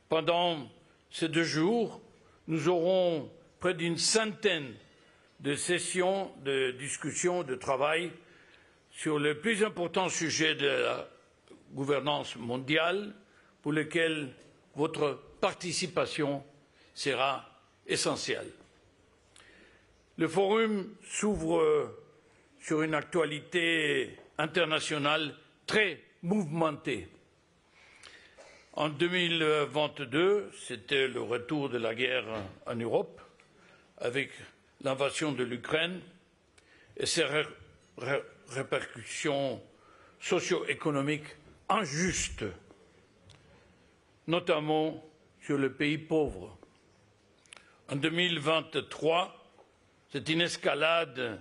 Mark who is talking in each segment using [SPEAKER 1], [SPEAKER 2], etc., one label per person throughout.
[SPEAKER 1] Pendant ces 2 jours, nous aurons près d'une centaine de sessions de discussion, de travail sur les plus importants sujets de la gouvernance mondiale pour lesquels votre participation sera essentielle. Le forum s'ouvre sur une actualité internationale très mouvementée. En 2022, c'était le retour de la guerre en Europe, avec l'invasion de l'Ukraine et ses répercussions socio-économiques injustes, notamment sur les pays pauvres. En 2023, c'est une escalade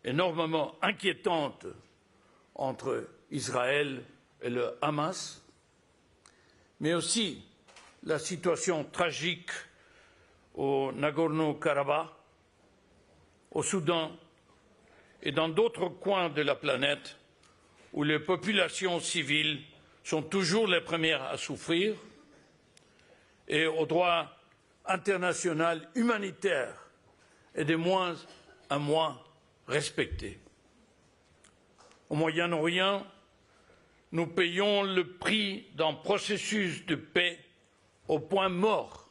[SPEAKER 1] énormément inquiétante entre Israël et le Hamas, mais aussi la situation tragique au Nagorno-Karabakh, au Soudan et dans d'autres coins de la planète où les populations civiles sont toujours les premières à souffrir et au droit international humanitaire est de moins en moins respecté. Au Moyen-Orient, nous payons le prix d'un processus de paix au point mort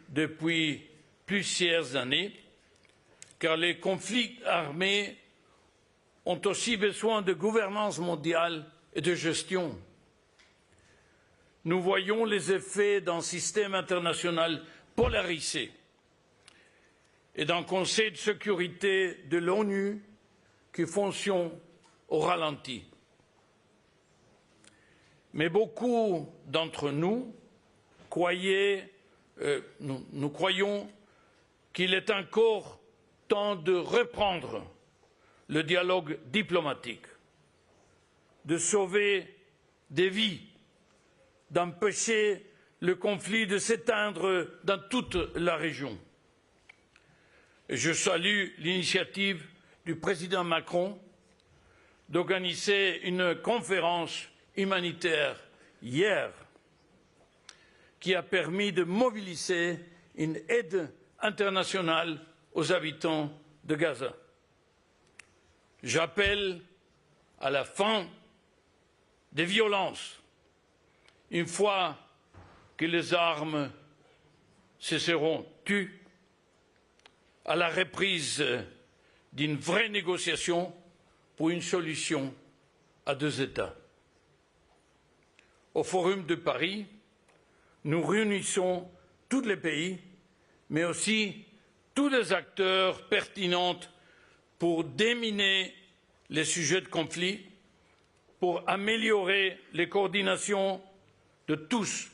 [SPEAKER 1] depuis plusieurs années, car les conflits armés ont aussi besoin de gouvernance mondiale et de gestion. Nous voyons les effets d'un système international polarisé et d'un Conseil de sécurité de l'ONU qui fonctionne au ralenti. Mais beaucoup d'entre nous nous croyons qu'il est encore temps de reprendre le dialogue diplomatique, de sauver des vies, d'empêcher le conflit de s'éteindre dans toute la région. Et je salue l'initiative du président Macron d'organiser une conférence humanitaire hier qui a permis de mobiliser une aide internationale aux habitants de Gaza. J'appelle à la fin des violences, une fois que les armes se seront tues, à la reprise d'une vraie négociation pour une solution à 2 États. Au Forum de Paris, nous réunissons tous les pays, mais aussi tous les acteurs pertinents pour déminer les sujets de conflit, pour améliorer les coordinations de tous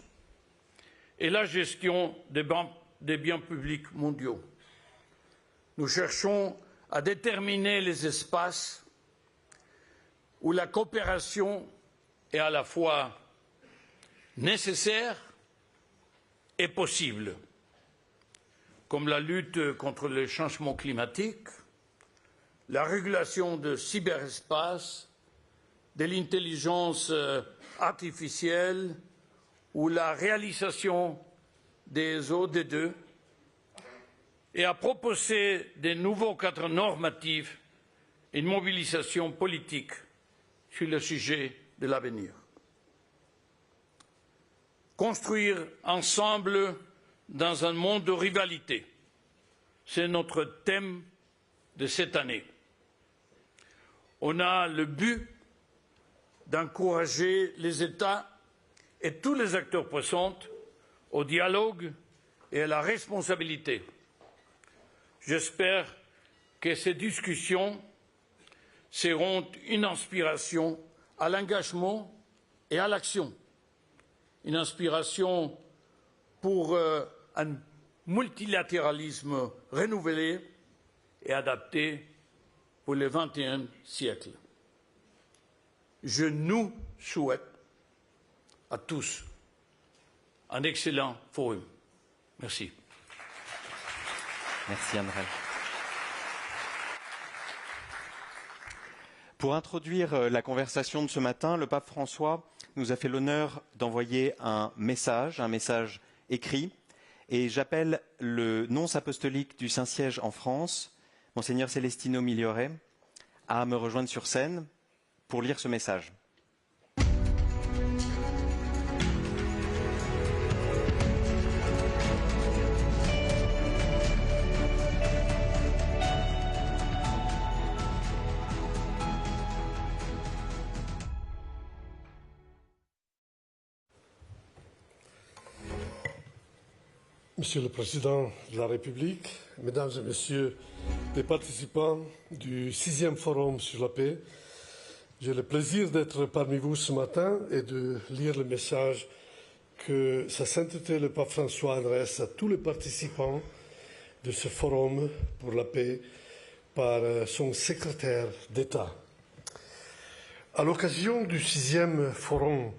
[SPEAKER 1] et la gestion des biens publics mondiaux. Nous cherchons à déterminer les espaces où la coopération est à la fois nécessaire et possible, comme la lutte contre le changement climatique, la régulation du cyberespace, de l'intelligence artificielle ou la réalisation des ODD, et à proposer de nouveaux cadres normatifs et une mobilisation politique sur le sujet de l'avenir. Construire ensemble dans un monde de rivalité, c'est notre thème de cette année. On a le but d'encourager les États et tous les acteurs présents au dialogue et à la responsabilité. J'espère que ces discussions seront une inspiration à l'engagement et à l'action, une inspiration pour un multilatéralisme renouvelé et adapté pour le XXIe siècle. Je nous souhaite à tous un excellent forum. Merci.
[SPEAKER 2] Merci André. Pour introduire la conversation de ce matin, le pape François nous a fait l'honneur d'envoyer un message écrit. Et j'appelle le nonce apostolique du Saint-Siège en France, Monseigneur Celestino Migliore, à me rejoindre sur scène pour lire ce message.
[SPEAKER 3] Monsieur le Président de la République, Mesdames et Messieurs les participants du 6e Forum sur la paix, j'ai le plaisir d'être parmi vous ce matin et de lire le message que Sa Sainteté le Pape François adresse à tous les participants de ce Forum pour la paix par son secrétaire d'État. À l'occasion du 6e Forum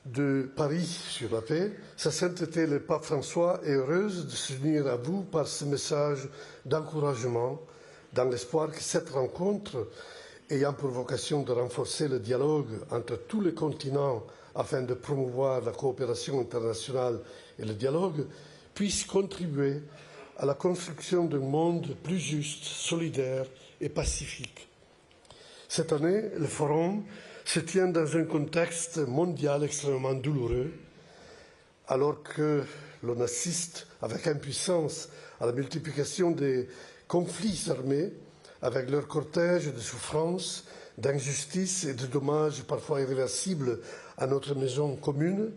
[SPEAKER 3] de Paris sur la paix, Sa Sainteté le Pape François est heureuse de s'unir à vous par ce message d'encouragement, dans l'espoir que cette rencontre, ayant pour vocation de renforcer le dialogue entre tous les continents afin de promouvoir la coopération internationale et le dialogue, puisse contribuer à la construction d'un monde plus juste, solidaire et pacifique. Cette année, le Forum se tient dans un contexte mondial extrêmement douloureux, alors que l'on assiste avec impuissance à la multiplication des conflits armés, avec leur cortège de souffrances, d'injustices et de dommages parfois irréversibles à notre maison commune.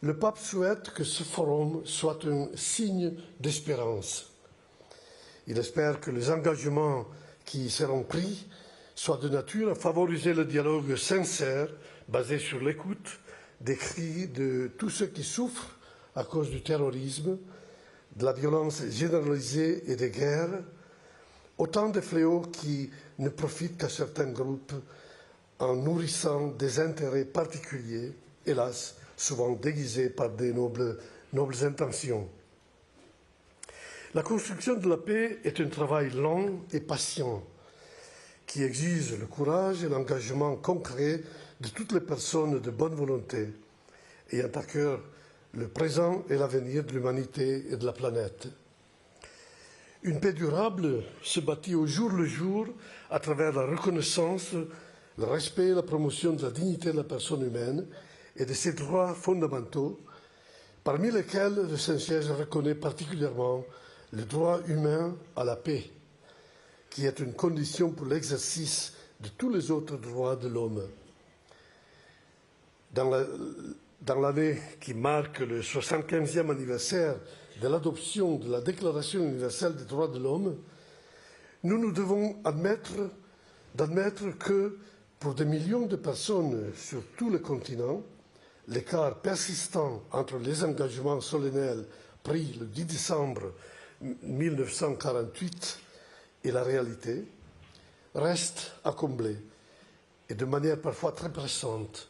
[SPEAKER 3] Le pape souhaite que ce forum soit un signe d'espérance. Il espère que les engagements qui y seront pris soient de nature à favoriser le dialogue sincère, basé sur l'écoute des cris de tous ceux qui souffrent à cause du terrorisme, de la violence généralisée et des guerres, autant de fléaux qui ne profitent qu'à certains groupes en nourrissant des intérêts particuliers, hélas, souvent déguisés par des nobles intentions. La construction de la paix est un travail long et patient qui exige le courage et l'engagement concret de toutes les personnes de bonne volonté ayant à cœur le présent et l'avenir de l'humanité et de la planète. Une paix durable se bâtit au jour le jour à travers la reconnaissance, le respect et la promotion de la dignité de la personne humaine et de ses droits fondamentaux, parmi lesquels le Saint-Siège reconnaît particulièrement le droit humain à la paix, qui est une condition pour l'exercice de tous les autres droits de l'homme. Dans l'année qui marque le 75e anniversaire de l'adoption de la Déclaration universelle des droits de l'homme, nous devons d'admettre que pour des millions de personnes sur tous les continents, l'écart persistant entre les engagements solennels pris le 10 décembre 1948 et la réalité reste à combler, et de manière parfois très pressante.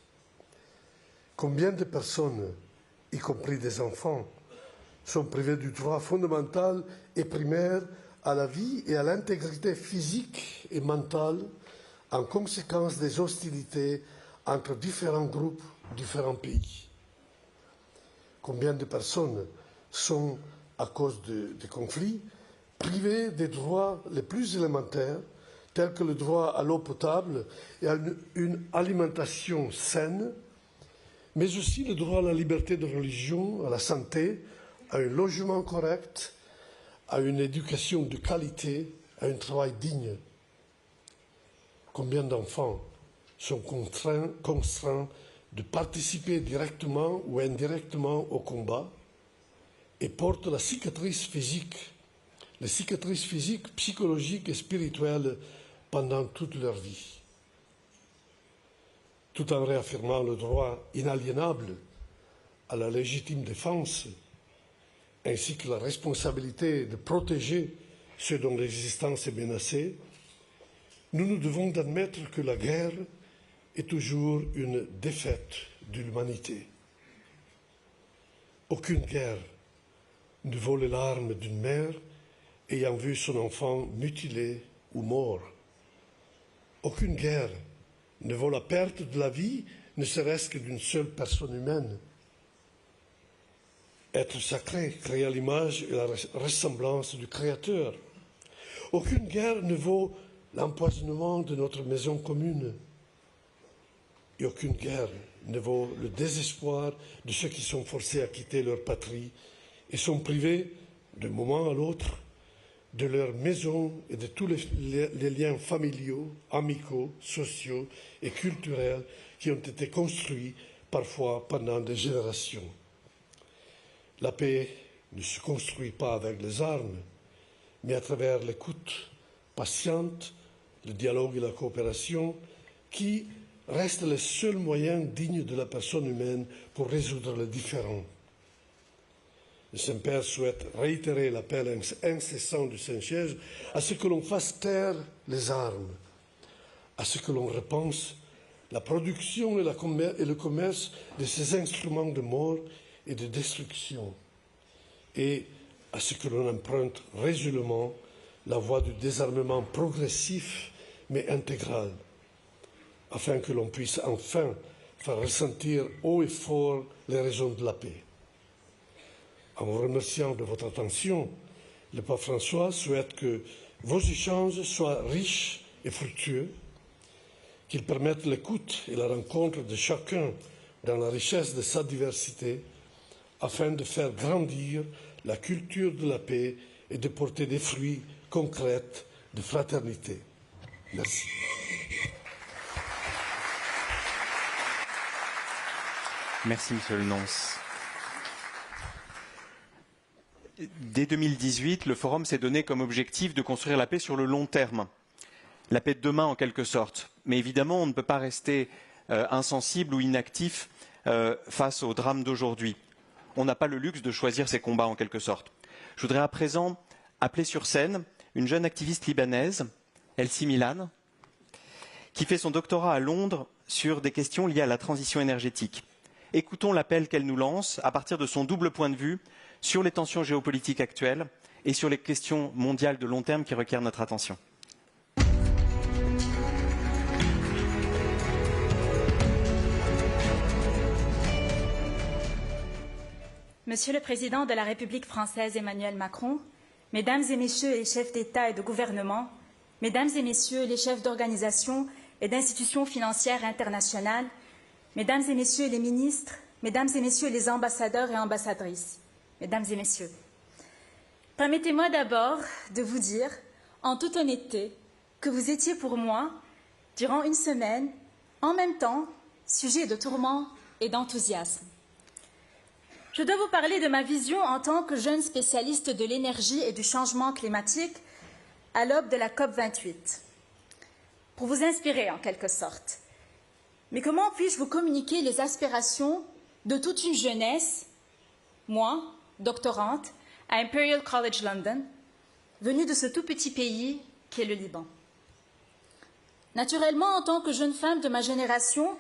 [SPEAKER 3] Combien de personnes, y compris des enfants, sont privées du droit fondamental et primaire à la vie et à l'intégrité physique et mentale en conséquence des hostilités entre différents groupes, différents pays? Combien de personnes sont, à cause des conflits, privées des droits les plus élémentaires, tels que le droit à l'eau potable et à une alimentation saine, mais aussi le droit à la liberté de religion, à la santé, à un logement correct, à une éducation de qualité, à un travail digne? Combien d'enfants sont contraints de participer directement ou indirectement au combat et portent la cicatrice physique, les cicatrices physiques, psychologiques et spirituelles pendant toute leur vie, tout en réaffirmant le droit inaliénable à la légitime défense, ainsi que la responsabilité de protéger ceux dont l'existence est menacée. Nous devons d'admettre que la guerre est toujours une défaite de l'humanité. Aucune guerre ne vaut les larmes d'une mère ayant vu son enfant mutilé ou mort. Aucune guerre ne vaut la perte de la vie ne serait-ce que d'une seule personne humaine. Être sacré, créé à l'image et la ressemblance du Créateur. Aucune guerre ne vaut l'empoisonnement de notre maison commune. Et aucune guerre ne vaut le désespoir de ceux qui sont forcés à quitter leur patrie et sont privés, d'un moment à l'autre, de leur maison et de tous les liens familiaux, amicaux, sociaux et culturels qui ont été construits parfois pendant des générations. La paix ne se construit pas avec les armes, mais à travers l'écoute patiente, le dialogue et la coopération, qui restent les seuls moyens dignes de la personne humaine pour résoudre les différends. Le Saint-Père souhaite réitérer l'appel incessant du Saint-Siège à ce que l'on fasse taire les armes, à ce que l'on repense la production et le commerce de ces instruments de mort et de destruction, et à ce que l'on emprunte résolument la voie du désarmement progressif mais intégral, afin que l'on puisse enfin faire ressentir haut et fort les raisons de la paix. En vous remerciant de votre attention, le pape François souhaite que vos échanges soient riches et fructueux, qu'ils permettent l'écoute et la rencontre de chacun dans la richesse de sa diversité, afin de faire grandir la culture de la paix et de porter des fruits concrets de fraternité. Merci.
[SPEAKER 2] Merci, Monsieur le Nonce. Dès 2018, le Forum s'est donné comme objectif de construire la paix sur le long terme. La paix de demain, en quelque sorte. Mais évidemment, on ne peut pas rester insensible ou inactif face au drame d'aujourd'hui. On n'a pas le luxe de choisir ses combats, en quelque sorte. Je voudrais à présent appeler sur scène une jeune activiste libanaise, Elsie Milan, qui fait son doctorat à Londres sur des questions liées à la transition énergétique. Écoutons l'appel qu'elle nous lance à partir de son double point de vue sur les tensions géopolitiques actuelles et sur les questions mondiales de long terme qui requièrent notre attention.
[SPEAKER 4] Monsieur le Président de la République française Emmanuel Macron, Mesdames et Messieurs les chefs d'État et de gouvernement, Mesdames et Messieurs les chefs d'organisations et d'institutions financières internationales, Mesdames et Messieurs les ministres, Mesdames et Messieurs les ambassadeurs et ambassadrices, Mesdames et Messieurs, permettez-moi d'abord de vous dire, en toute honnêteté, que vous étiez pour moi, durant une semaine, en même temps, sujet de tourment et d'enthousiasme. Je dois vous parler de ma vision en tant que jeune spécialiste de l'énergie et du changement climatique à l'aube de la COP28, pour vous inspirer en quelque sorte. Mais comment puis-je vous communiquer les aspirations de toute une jeunesse, moi, doctorante, à Imperial College London, venue de ce tout petit pays qu'est le Liban. Naturellement, en tant que jeune femme de ma génération,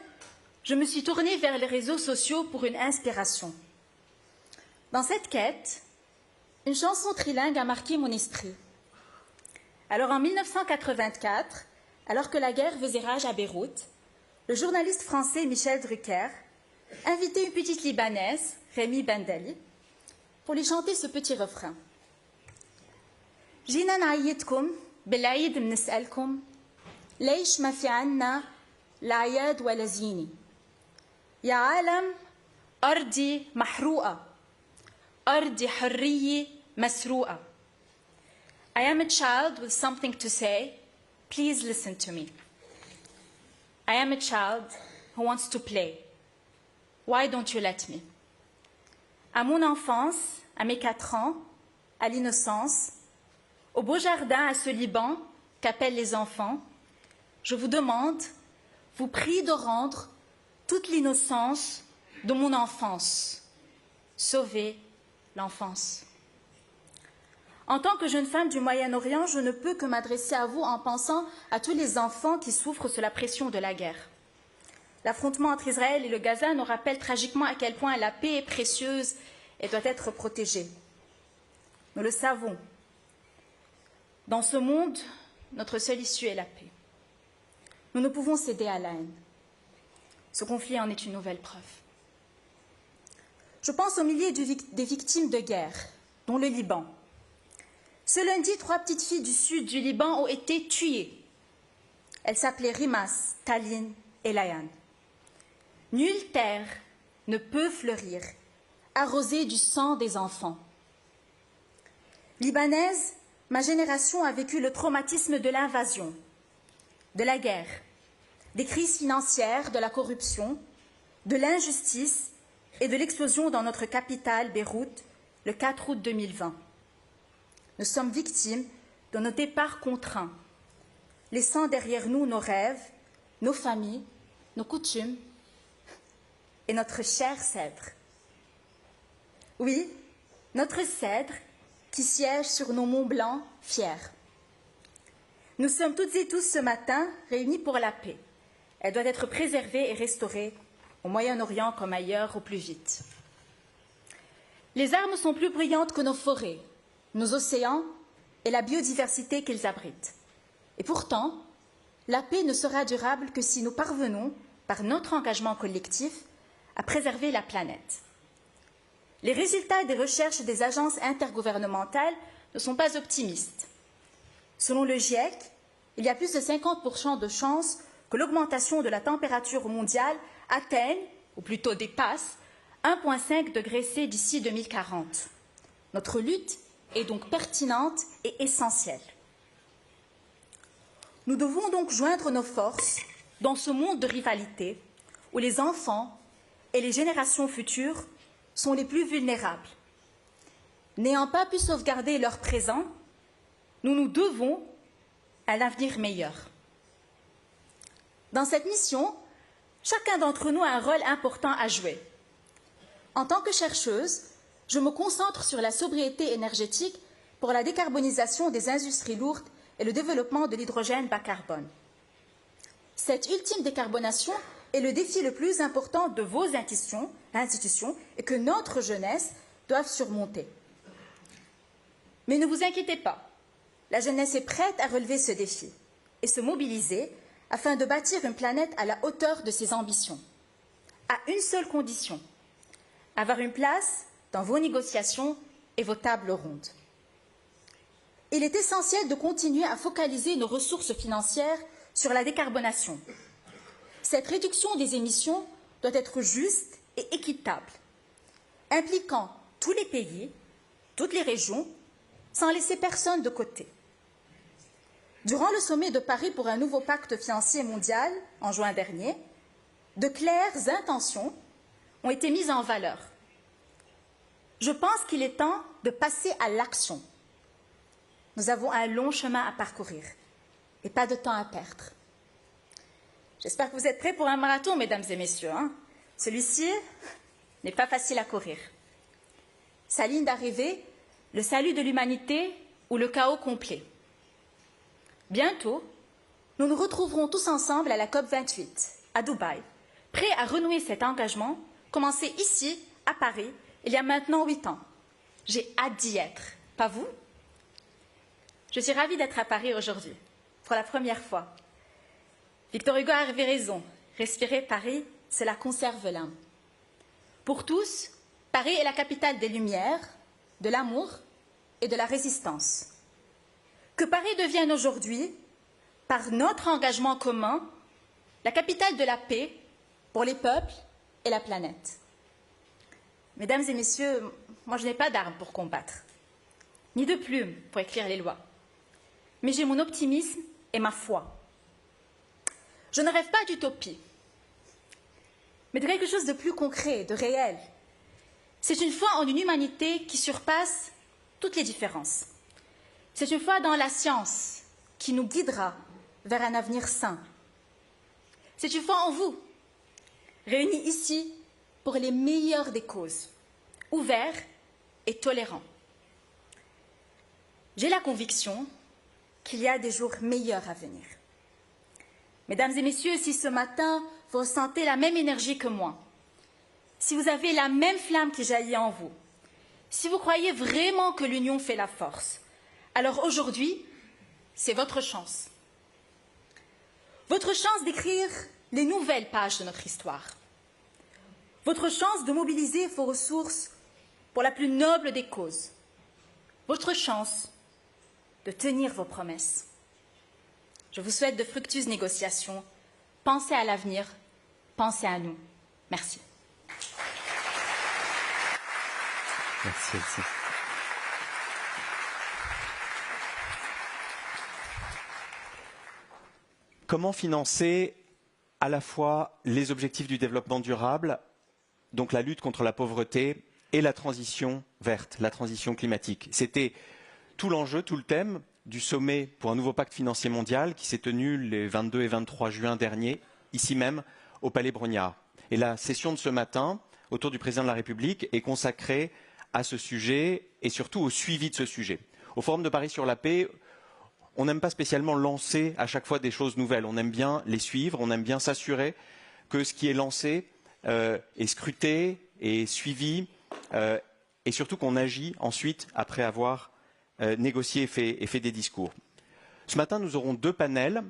[SPEAKER 4] je me suis tournée vers les réseaux sociaux pour une inspiration. Dans cette quête, une chanson trilingue a marqué mon esprit. Alors en 1984, alors que la guerre faisait rage à Beyrouth, le journaliste français Michel Drucker invitait une petite Libanaise, Rémi Bendali, pour lui chanter ce petit refrain. جينا نعيدكم بالعيد بنسألكم ليش ما في عنا الأعياد ولا زينة يا عالم أرضي محروقة أرضي حرية مسروقة. I am a child with something to say. Please listen to me. I am a child who wants to play. Why don't you let me? À mon enfance, à mes 4 ans, à l'innocence, au beau jardin à ce Liban qu'appellent les enfants, je vous demande, vous prie de rendre toute l'innocence de mon enfance. Sauvez l'enfance. En tant que jeune femme du Moyen-Orient, je ne peux que m'adresser à vous en pensant à tous les enfants qui souffrent sous la pression de la guerre. L'affrontement entre Israël et le Gaza nous rappelle tragiquement à quel point la paix est précieuse et doit être protégée. Nous le savons. Dans ce monde, notre seule issue est la paix. Nous ne pouvons céder à la haine. Ce conflit en est une nouvelle preuve. Je pense aux milliers des victimes de guerre, dont le Liban. Ce lundi, 3 petites filles du sud du Liban ont été tuées. Elles s'appelaient Rimas, Taline et Layan. Nulle terre ne peut fleurir, arrosée du sang des enfants. Libanaise, ma génération a vécu le traumatisme de l'invasion, de la guerre, des crises financières, de la corruption, de l'injustice et de l'explosion dans notre capitale, Beyrouth, le 4 août 2020. Nous sommes victimes de nos départs contraints, laissant derrière nous nos rêves, nos familles, nos coutumes et notre cher cèdre. Oui, notre cèdre qui siège sur nos monts blancs fiers. Nous sommes toutes et tous ce matin réunis pour la paix. Elle doit être préservée et restaurée au Moyen-Orient comme ailleurs au plus vite. Les armes sont plus brillantes que nos forêts, nos océans et la biodiversité qu'ils abritent. Et pourtant, la paix ne sera durable que si nous parvenons, par notre engagement collectif, à préserver la planète. Les résultats des recherches des agences intergouvernementales ne sont pas optimistes. Selon le GIEC, il y a plus de 50% de chances que l'augmentation de la température mondiale atteigne, ou plutôt dépasse, 1,5 degré C d'ici 2040. Notre lutte est donc pertinente et essentielle. Nous devons donc joindre nos forces dans ce monde de rivalité où les enfants et les générations futures sont les plus vulnérables. N'ayant pas pu sauvegarder leur présent, nous nous devons à l'avenir meilleur. Dans cette mission, chacun d'entre nous a un rôle important à jouer. En tant que chercheuse, je me concentre sur la sobriété énergétique pour la décarbonisation des industries lourdes et le développement de l'hydrogène bas carbone. Cette ultime décarbonation est le défi le plus important de vos institutions et que notre jeunesse doit surmonter. Mais ne vous inquiétez pas, la jeunesse est prête à relever ce défi et se mobiliser afin de bâtir une planète à la hauteur de ses ambitions, à une seule condition, avoir une place dans vos négociations et vos tables rondes. Il est essentiel de continuer à focaliser nos ressources financières sur la décarbonation. Cette réduction des émissions doit être juste et équitable, impliquant tous les pays, toutes les régions, sans laisser personne de côté. Durant le sommet de Paris pour un nouveau pacte financier mondial, en juin dernier, de claires intentions ont été mises en valeur. Je pense qu'il est temps de passer à l'action. Nous avons un long chemin à parcourir et pas de temps à perdre. J'espère que vous êtes prêts pour un marathon, mesdames et messieurs. Celui-ci n'est pas facile à courir. Sa ligne d'arrivée, le salut de l'humanité ou le chaos complet. Bientôt, nous nous retrouverons tous ensemble à la COP28, à Dubaï, prêts à renouer cet engagement, commencé ici, à Paris, il y a maintenant 8 ans. J'ai hâte d'y être. Pas vous? Je suis ravie d'être à Paris aujourd'hui, pour la première fois. Victor Hugo avait raison. Respirer Paris, cela conserve l'âme. Pour tous, Paris est la capitale des Lumières, de l'amour et de la résistance. Que Paris devienne aujourd'hui, par notre engagement commun, la capitale de la paix pour les peuples et la planète. Mesdames et messieurs, moi je n'ai pas d'armes pour combattre, ni de plumes pour écrire les lois. Mais j'ai mon optimisme et ma foi. Je ne rêve pas d'utopie, mais de quelque chose de plus concret, de réel. C'est une foi en une humanité qui surpasse toutes les différences. C'est une foi dans la science qui nous guidera vers un avenir sain. C'est une foi en vous, réunis ici pour les meilleures des causes, ouverts et tolérants. J'ai la conviction qu'il y a des jours meilleurs à venir. Mesdames et messieurs, si ce matin vous ressentez la même énergie que moi, si vous avez la même flamme qui jaillit en vous, si vous croyez vraiment que l'union fait la force, alors aujourd'hui, c'est votre chance. Votre chance d'écrire les nouvelles pages de notre histoire. Votre chance de mobiliser vos ressources pour la plus noble des causes. Votre chance de tenir vos promesses. Je vous souhaite de fructueuses négociations. Pensez à l'avenir, pensez à nous. Merci.
[SPEAKER 2] Merci, Elsie. Comment financer à la fois les objectifs du développement durable, donc la lutte contre la pauvreté, et la transition verte, la transition climatique? C'était tout l'enjeu, tout le thème du sommet pour un nouveau pacte financier mondial qui s'est tenu les 22 et 23 juin dernier, ici même, au Palais Brongniart. Et la session de ce matin, autour du Président de la République, est consacrée à ce sujet et surtout au suivi de ce sujet. Au Forum de Paris sur la paix, on n'aime pas spécialement lancer à chaque fois des choses nouvelles. On aime bien les suivre, on aime bien s'assurer que ce qui est lancé est scruté, est suivi et surtout qu'on agit ensuite après avoir négocié et fait des discours. Ce matin, nous aurons deux panels.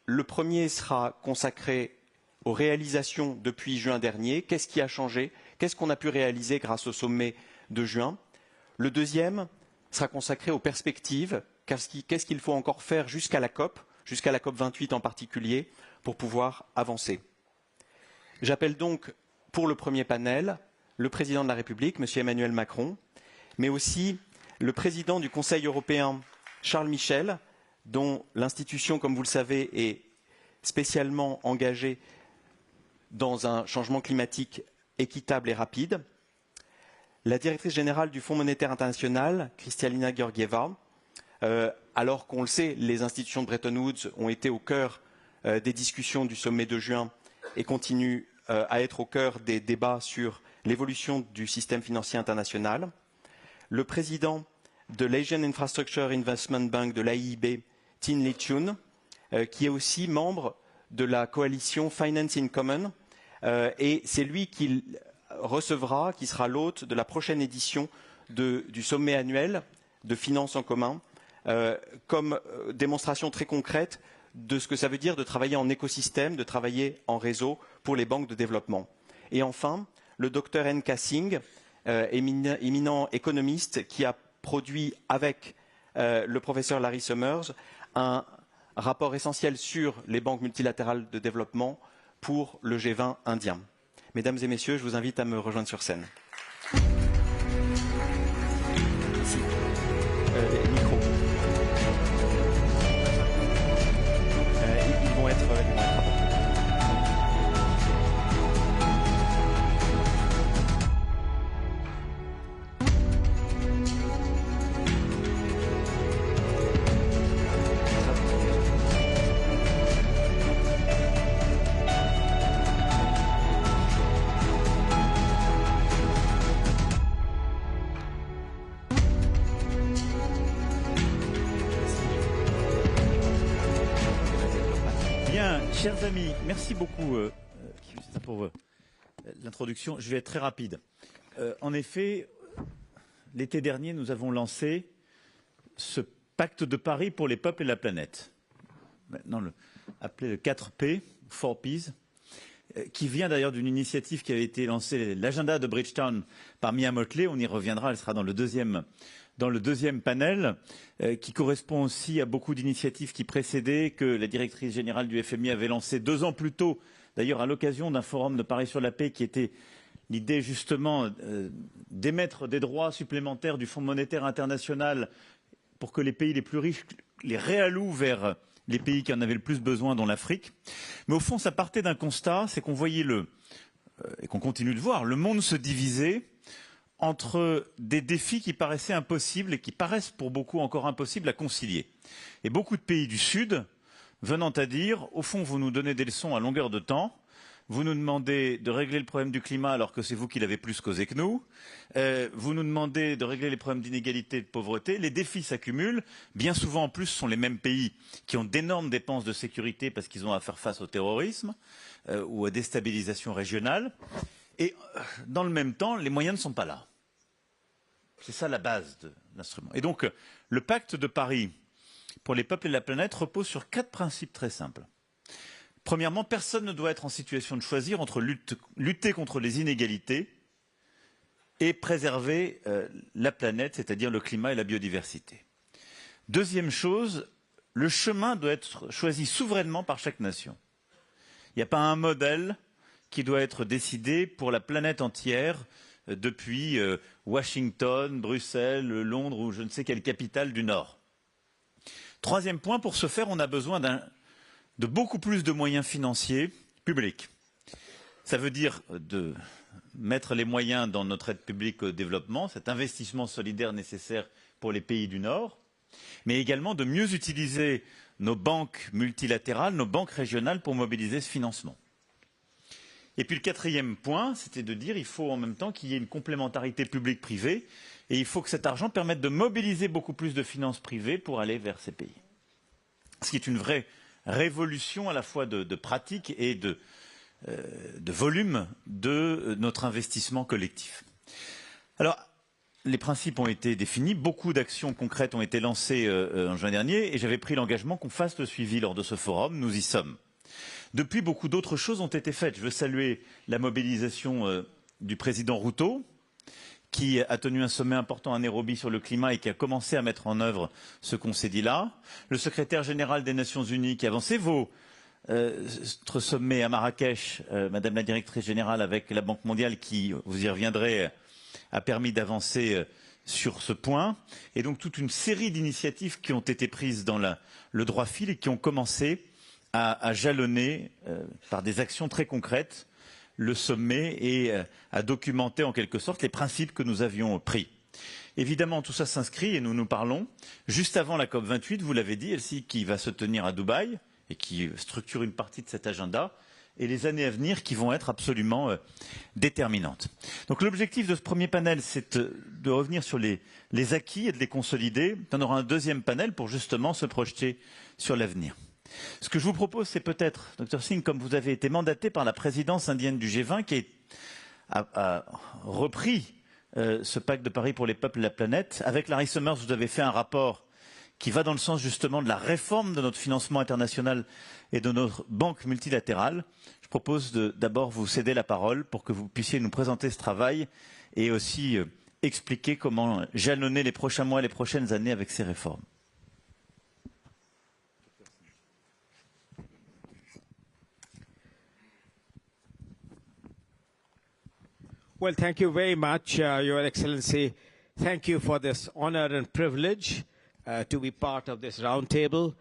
[SPEAKER 2] Le premier sera consacré aux réalisations depuis juin dernier. Qu'est-ce qui a changé? Qu'est-ce qu'on a pu réaliser grâce au sommet de juin? Le deuxième sera consacré aux perspectives. Qu'est-ce qu'il faut encore faire jusqu'à la COP 28 en particulier, pour pouvoir avancer? J'appelle donc pour le premier panel le Président de la République, M. Emmanuel Macron, mais aussi le Président du Conseil européen, Charles Michel, dont l'institution, comme vous le savez, est spécialement engagée dans un changement climatique équitable et rapide, la directrice générale du Fonds monétaire international, Kristalina Georgieva, alors qu'on le sait, les institutions de Bretton Woods ont été au cœur des discussions du sommet de juin et continuent à être au cœur des débats sur l'évolution du système financier international. Le président de l'Asian Infrastructure Investment Bank de l'AIIB, Tin Lee-chun, qui est aussi membre de la coalition Finance in Common, et c'est lui qui recevra, qui sera l'hôte de la prochaine édition du sommet annuel de finances en commun, comme démonstration très concrète de ce que ça veut dire de travailler en écosystème, de travailler en réseau pour les banques de développement. Et enfin, le docteur N.K. Singh, éminent économiste, qui a produit avec le professeur Larry Summers un rapport essentiel sur les banques multilatérales de développement pour le G20 indien. Mesdames et messieurs, je vous invite à me rejoindre sur scène. Merci. Les micros. Ils vont être apportés.
[SPEAKER 5] Chers amis, merci beaucoup pour l'introduction. Je vais être très rapide. En effet, l'été dernier, nous avons lancé ce pacte de Paris pour les peuples et la planète, maintenant appelé le 4P, 4Ps, qui vient d'ailleurs d'une initiative qui avait été lancée, l'agenda de Bridgetown par Mia Motley. On y reviendra, elle sera dans le deuxième panel, qui correspond aussi à beaucoup d'initiatives qui précédaient, que la directrice générale du FMI avait lancé 2 ans plus tôt, d'ailleurs à l'occasion d'un forum de Paris sur la paix, qui était l'idée justement d'émettre des droits supplémentaires du Fonds monétaire international pour que les pays les plus riches les réallouent vers les pays qui en avaient le plus besoin, dont l'Afrique. Mais au fond, ça partait d'un constat, c'est qu'on voyait et qu'on continue de voir, le monde se diviser entre des défis qui paraissaient impossibles et qui paraissent pour beaucoup encore impossibles à concilier. Et beaucoup de pays du Sud venant à dire, au fond, vous nous donnez des leçons à longueur de temps, vous nous demandez de régler le problème du climat alors que c'est vous qui l'avez plus causé que nous, vous nous demandez de régler les problèmes d'inégalité et de pauvreté, les défis s'accumulent, bien souvent en plus ce sont les mêmes pays qui ont d'énormes dépenses de sécurité parce qu'ils ont à faire face au terrorisme ou à déstabilisation régionale, et dans le même temps, les moyens ne sont pas là. C'est ça la base de l'instrument. Et donc, le pacte de Paris pour les peuples et la planète repose sur 4 principes très simples. Premièrement, personne ne doit être en situation de choisir entre lutter contre les inégalités et préserver la planète, c'est-à-dire le climat et la biodiversité. Deuxième chose, le chemin doit être choisi souverainement par chaque nation. Il n'y a pas un modèle qui doit être décidé pour la planète entière depuis Washington, Bruxelles, Londres ou je ne sais quelle capitale du Nord. Troisième point, pour ce faire, on a besoin de beaucoup plus de moyens financiers publics. Ça veut dire de mettre les moyens dans notre aide publique au développement, cet investissement solidaire nécessaire pour les pays du Nord, mais également de mieux utiliser nos banques multilatérales, nos banques régionales pour mobiliser ce financement. Et puis le quatrième point, c'était de dire qu'il faut en même temps qu'il y ait une complémentarité publique-privée et il faut que cet argent permette de mobiliser beaucoup plus de finances privées pour aller vers ces pays. Ce qui est une vraie révolution à la fois de pratique et de volume de notre investissement collectif. Alors, les principes ont été définis, beaucoup d'actions concrètes ont été lancées en juin dernier et j'avais pris l'engagement qu'on fasse le suivi lors de ce forum, nous y sommes. Depuis, beaucoup d'autres choses ont été faites. Je veux saluer la mobilisation du président Ruto, qui a tenu un sommet important à Nairobi sur le climat et qui a commencé à mettre en œuvre ce qu'on s'est dit là. Le secrétaire général des Nations Unies qui a avancé votre sommet à Marrakech, Madame la directrice générale, avec la Banque mondiale qui, vous y reviendrez, a permis d'avancer sur ce point. Et donc toute une série d'initiatives qui ont été prises dans le droit fil et qui ont commencé à jalonner par des actions très concrètes le sommet et à documenter en quelque sorte les principes que nous avions pris. Évidemment, tout ça s'inscrit et nous nous parlons juste avant la COP28, vous l'avez dit, Elsie, qui va se tenir à Dubaï et qui structure une partie de cet agenda, et les années à venir qui vont être absolument déterminantes. Donc l'objectif de ce premier panel, c'est de revenir sur les acquis et de les consolider. On aura un deuxième panel pour justement se projeter sur l'avenir. Ce que je vous propose, c'est peut-être, Dr Singh, comme vous avez été mandaté par la présidence indienne du G20, qui a repris ce pacte de Paris pour les peuples et la planète. Avec Larry Summers, vous avez fait un rapport qui va dans le sens justement de la réforme de notre financement international et de notre banque multilatérale. Je propose d'abord vous céder la parole pour que vous puissiez nous présenter ce travail et aussi expliquer comment jalonner les prochains mois et les prochaines années avec ces réformes.
[SPEAKER 6] Well, thank you very much, Your Excellency. Thank you for this honor and privilege to be part of this roundtable.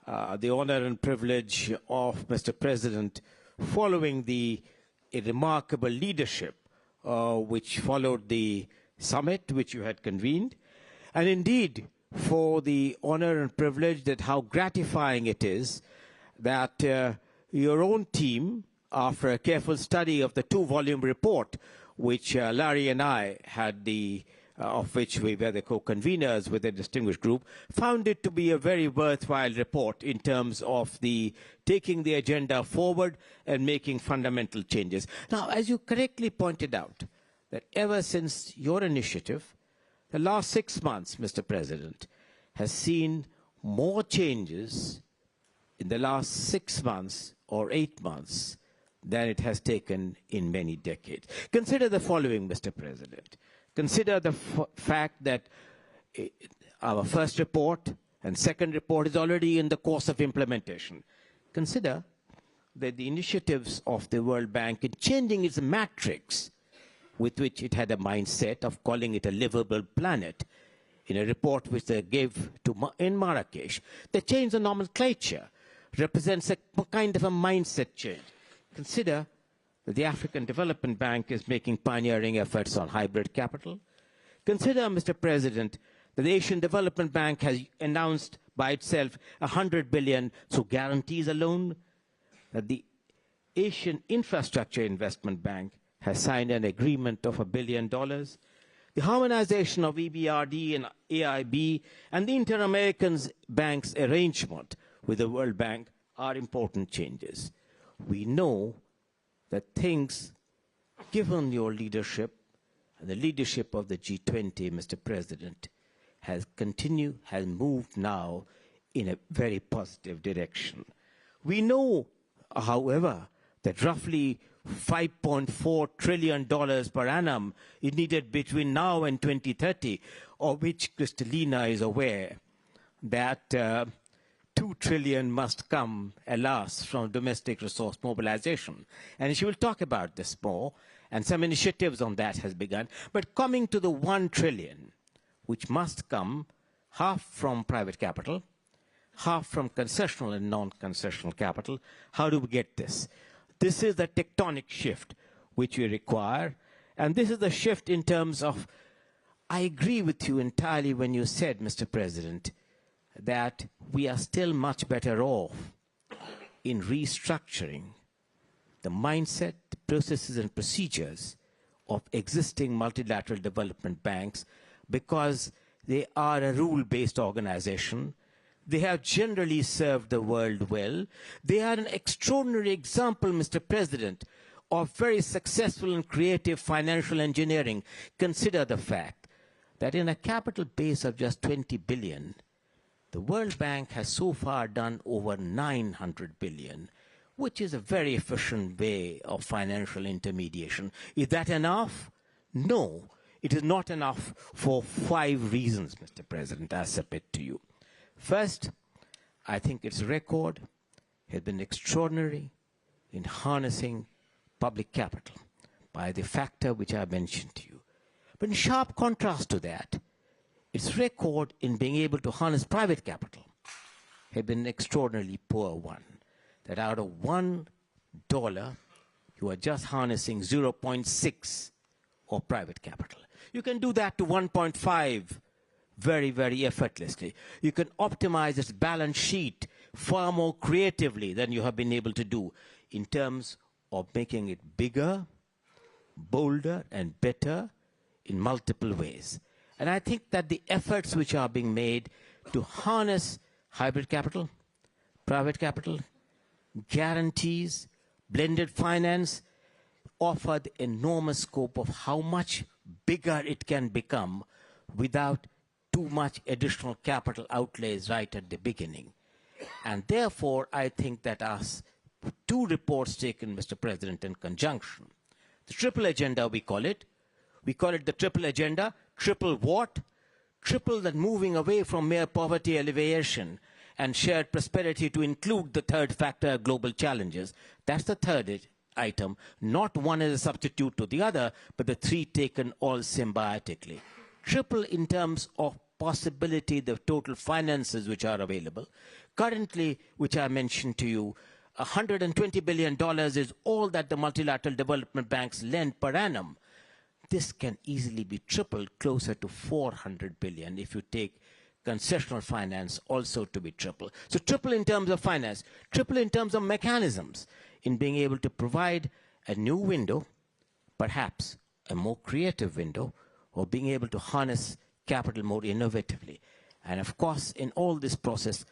[SPEAKER 6] The honor and privilege of Mr. President following a remarkable leadership which followed the summit which you had convened. And indeed, for the honor and privilege that how gratifying it is that your own team, after a careful study of the 2-volume report which Larry and I had of which we were the co-conveners with a distinguished group, found it to be a very worthwhile report in terms of taking the agenda forward and making fundamental changes. Now, as you correctly pointed out, that ever since your initiative, the last 6 months, Mr. President, has seen more changes in the last 6 months or 8 months than it has taken in many decades. Consider the following, Mr. President. Consider the fact that our first report and second report is already in the course of implementation. Consider that the initiatives of the World Bank in changing its matrix, with which it had a mindset of calling it a livable planet, in a report which they gave in Marrakesh, the change of nomenclature represents a kind of a mindset change. Consider that the African Development Bank is making pioneering efforts on hybrid capital. Consider, Mr. President, that the Asian Development Bank has announced by itself 100 billion through guarantees alone, that the Asian Infrastructure Investment Bank has signed an agreement of $1 billion. The harmonization of EBRD and AIB and the Inter-American Bank's arrangement with the World Bank are important changes. We know that things, given your leadership and the leadership of the G20, Mr. President, has moved now in a very positive direction. We know however, that roughly $5.4 trillion per annum is needed between now and 2030, of which Kristalina is aware that $2 trillion must come, alas, from domestic resource mobilization. And she will talk about this more, and some initiatives on that has begun. But coming to the $1 trillion, which must come half from private capital, half from concessional and non-concessional capital, how do we get this? This is the tectonic shift which we require, and this is the shift in terms of, I agree with you entirely when you said, Mr. President, that we are still much better off in restructuring the mindset, the processes and procedures of existing multilateral development banks, because they are a rule-based organization. They have generally served the world well. They are an extraordinary example, Mr. President, of very successful and creative financial engineering. Consider the fact that in a capital base of just 20 billion, the World Bank has so far done over 900 billion, which is a very efficient way of financial intermediation. Is that enough? No, it is not enough for 5 reasons, Mr. President, I submit to you. First, I think its record has been extraordinary in harnessing public capital by the factor which I mentioned to you. But in sharp contrast to that, its record in being able to harness private capital has been an extraordinarily poor one. That out of $1, you are just harnessing 0.6 of private capital. You can do that to 1.5 very, very effortlessly. You can optimize its balance sheet far more creatively than you have been able to do in terms of making it bigger, bolder, and better in multiple ways. And I think that the efforts which are being made to harness hybrid capital, private capital, guarantees, blended finance, offer the enormous scope of how much bigger it can become without too much additional capital outlays right at the beginning. And therefore, I think that us 2 reports taken, Mr. President, in conjunction, the triple agenda we call it the triple agenda. Triple what? Triple that moving away from mere poverty alleviation and shared prosperity to include the third factor, global challenges. That's the third item, not one as a substitute to the other, but the 3 taken all symbiotically. Triple in terms of possibility, the total finances which are available. Currently, which I mentioned to you, $120 billion is all that the multilateral development banks lend per annum. This can easily be tripled closer to 400 billion if you take concessional finance also to be triple. So triple in terms of finance, triple in terms of mechanisms, in being able to provide a new window, perhaps a more creative window, or being able to harness capital more innovatively. And of course, in all this process,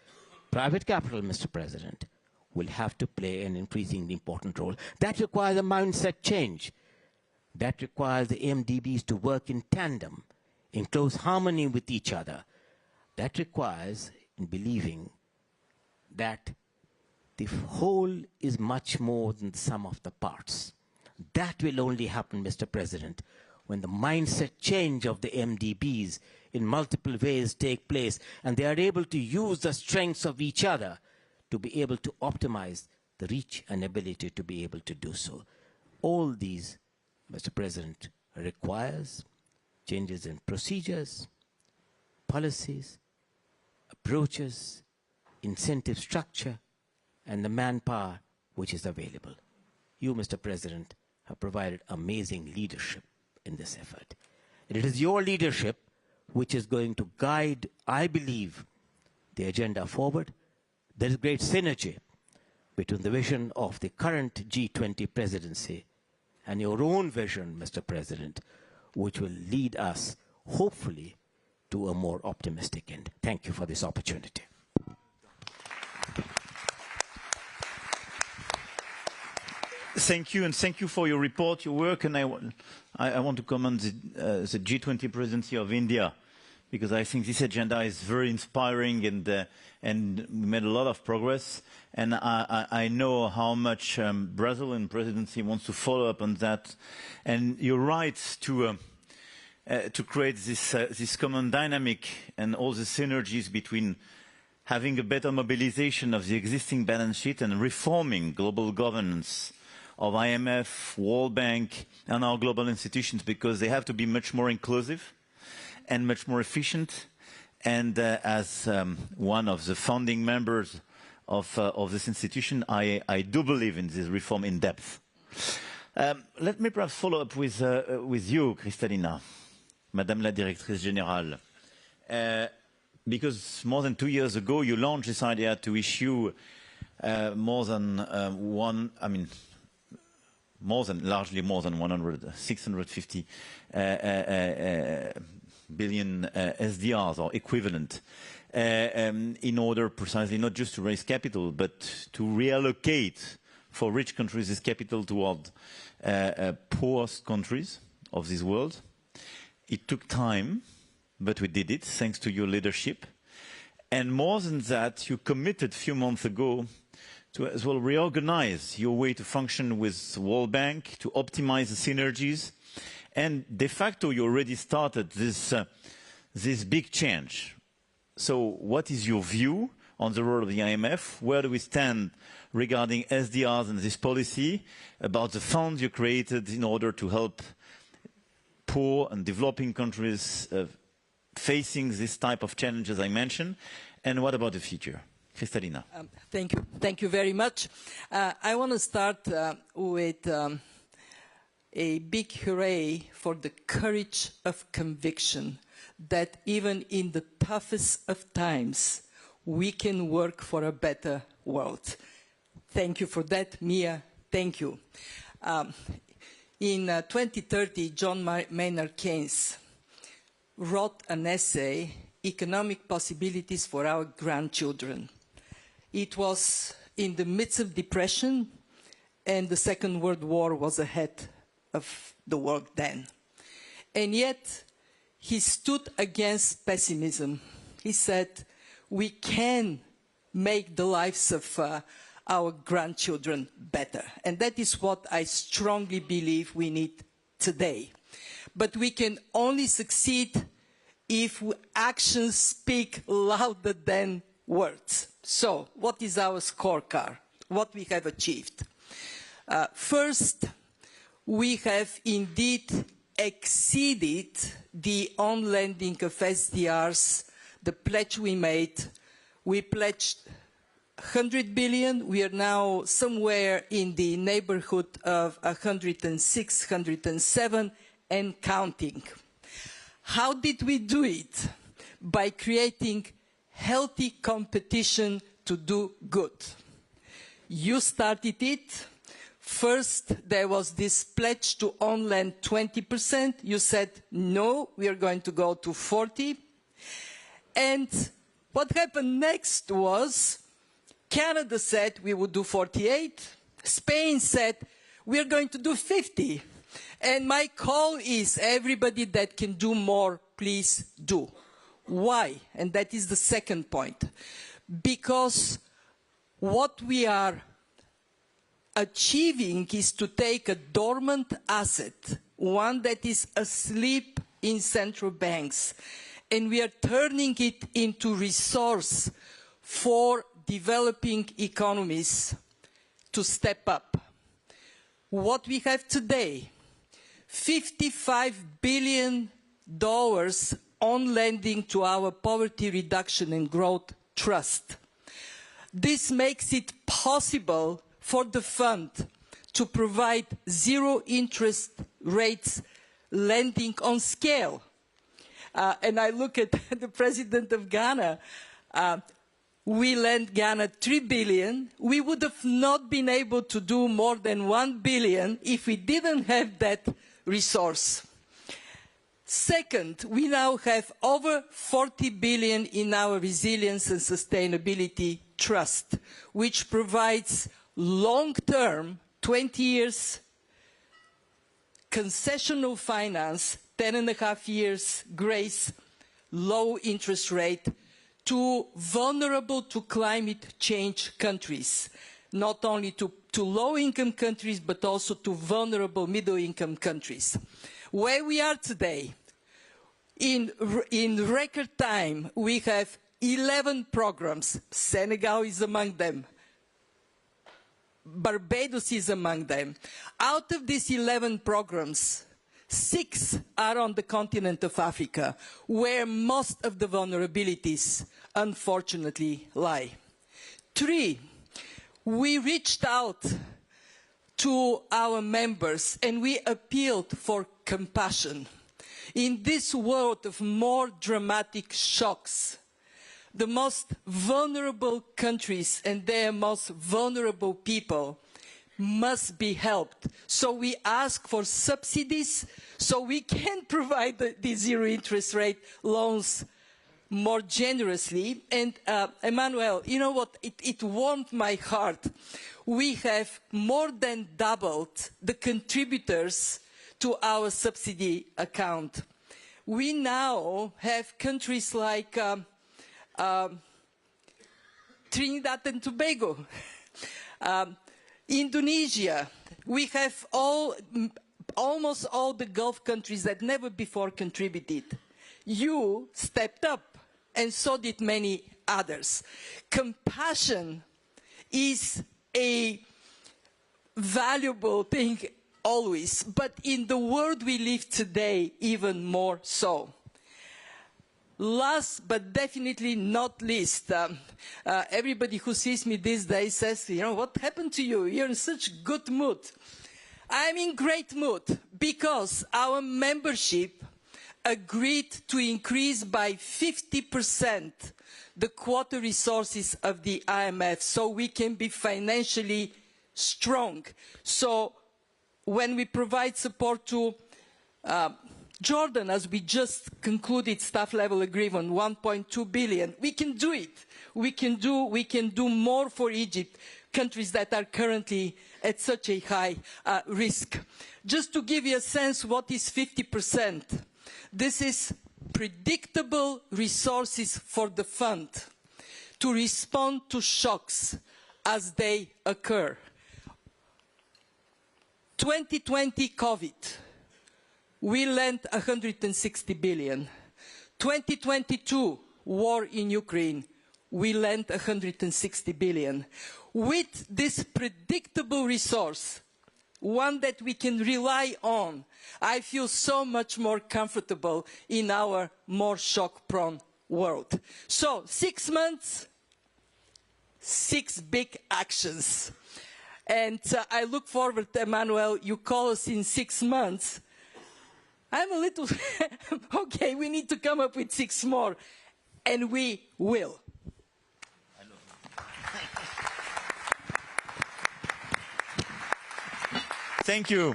[SPEAKER 6] private capital, Mr. President, will have to play an increasingly important role. That requires a mindset change. That requires the MDBs to work in tandem, in close harmony with each other. That requires in believing that the whole is much more than the sum of the parts. That will only happen, Mr. President, when the mindset change of the MDBs in multiple ways take place, and they are able to use the strengths of each other to be able to optimize the reach and ability to be able to do so. All these, Mr. President, requires changes in procedures, policies, approaches, incentive structure, and the manpower which is available. You, Mr. President, have provided amazing leadership in this effort. And it is your leadership which is going to guide, I believe, the agenda forward. There is great synergy between the vision of the current G20 presidency and your own vision, Mr. President, which will lead us, hopefully, to a more optimistic end. Thank you for this opportunity.
[SPEAKER 5] Thank you, and thank you for your report, your work, and I want to commend the G20 presidency of India because I think this agenda is very inspiring and we made a lot of progress. And I know how much Brazilian presidency wants to follow up on that. And you're right to create this common dynamic and all the synergies between having a better mobilization of the existing balance sheet and reforming global governance of IMF, World Bank, and our global institutions, because they have to be much more inclusive and much more efficient. And as one of the founding members of this institution, I do believe in this reform in depth. Let me perhaps follow up with you, Kristalina, Madame la Directrice Générale. Because more than 2 years ago, you launched this idea to issue largely more than 650 billion SDRs or equivalent, in order precisely not just to raise capital, but to reallocate for rich countries this capital toward poorest countries of this world. It took time, but we did it thanks to your leadership. And more than that, you committed a few months ago to as well reorganize your way to function with the World Bank, to optimize the synergies. And de facto, you already started this big change. So what is your view on the role of the IMF? Where do we stand regarding SDRs and this policy, about the funds you created in order to help poor and developing countries facing this type of challenges I mentioned? And what about the future? Kristalina.
[SPEAKER 7] Thank you very much. I want to start with a big hooray for the courage of conviction that even in the toughest of times, we can work for a better world. Thank you for that, Mia. Thank you. In 2030, John Maynard Keynes wrote an essay, Economic Possibilities for Our Grandchildren. It was in the midst of depression, and the Second World War was ahead of the world then. And yet, he stood against pessimism. He said, we can make the lives of our grandchildren better. And that is what I strongly believe we need today. But we can only succeed if actions speak louder than words. So, what is our scorecard? What we have achieved? First, we have indeed exceeded the on-lending of SDRs, the pledge we made. We pledged 100 billion. We are now somewhere in the neighborhood of 106, 107, and counting. How did we do it? By creating healthy competition to do good. You started it. First, there was this pledge to on-lend 20%. You said, no, we are going to go to 40. And what happened next was, Canada said we would do 48. Spain said, we are going to do 50. And my call is, everybody that can do more, please do. Why? And that is the second point. Because what we are achieving is to take a dormant asset, one that is asleep in central banks, and we are turning it into resource for developing economies to step up. What we have today, $55 billion on lending to our Poverty Reduction and Growth Trust. This makes it possible for the fund to provide zero interest rates lending on scale. And I look at the President of Ghana. We lent Ghana 3 billion. We would have not been able to do more than 1 billion if we didn't have that resource. Second, we now have over 40 billion in our Resilience and Sustainability Trust, which provides long-term, 20 years, concessional finance, 10.5 years grace, low interest rate to vulnerable to climate change countries, not only to low-income countries, but also to vulnerable middle-income countries. Where we are today, in record time, we have 11 programs. Senegal is among them. Barbados is among them. Out of these 11 programs, 6 are on the continent of Africa, where most of the vulnerabilities, unfortunately, lie. 3, we reached out to our members and we appealed for compassion. In this world of more dramatic shocks, the most vulnerable countries and their most vulnerable people must be helped. So we ask for subsidies so we can provide the zero interest rate loans more generously. And Emmanuel, you know what, it warmed my heart. We have more than doubled the contributors to our subsidy account. We now have countries like Trinidad and Tobago, Indonesia. We have almost all the Gulf countries that never before contributed. You stepped up, and so did many others. Compassion is a valuable thing always, but in the world we live today, even more so. Last but definitely not least, everybody who sees me these days says, you know, what happened to you? You're in such good mood. I'm in great mood because our membership agreed to increase by 50% the quota resources of the IMF so we can be financially strong. So when we provide support to Jordan, as we just concluded staff level agreement, 1.2 billion, we can do it. We can do more for Egypt, countries that are currently at such a high risk. Just to give you a sense what is 50%, this is predictable resources for the fund to respond to shocks as they occur. 2020 COVID, we lent 160 billion. 2022, war in Ukraine, we lent 160 billion. With this predictable resource, one that we can rely on, I feel so much more comfortable in our more shock-prone world. So, 6 months, 6 big actions. And I look forward, Emmanuel, you call us in 6 months. I'm a little, okay, we need to come up with 6 more, and we will.
[SPEAKER 5] Thank you.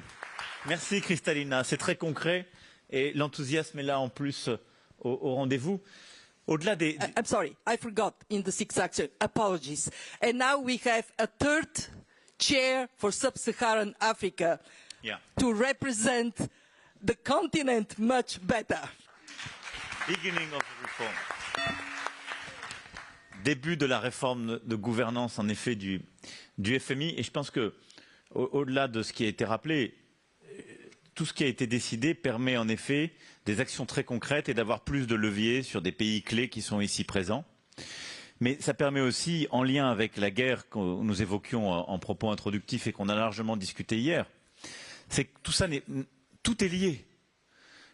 [SPEAKER 5] Merci Kristalina, c'est très concret et l'enthousiasme est là en plus au rendez-vous. Au-delà des...
[SPEAKER 7] I'm sorry, I forgot in the 6 actions, apologies. And now we have a 3rd chair for Sub-Saharan Africa to represent the continent much better.
[SPEAKER 5] Beginning of the reform. Début de la réforme de gouvernance, en effet, du FMI. Et je pense que, au-delà de ce qui a été rappelé, tout ce qui a été décidé permet en effet des actions très concrètes et d'avoir plus de leviers sur des pays clés qui sont ici présents. Mais ça permet aussi, en lien avec la guerre que nous évoquions en propos introductifs et qu'on a largement discuté hier, c'est que tout est lié.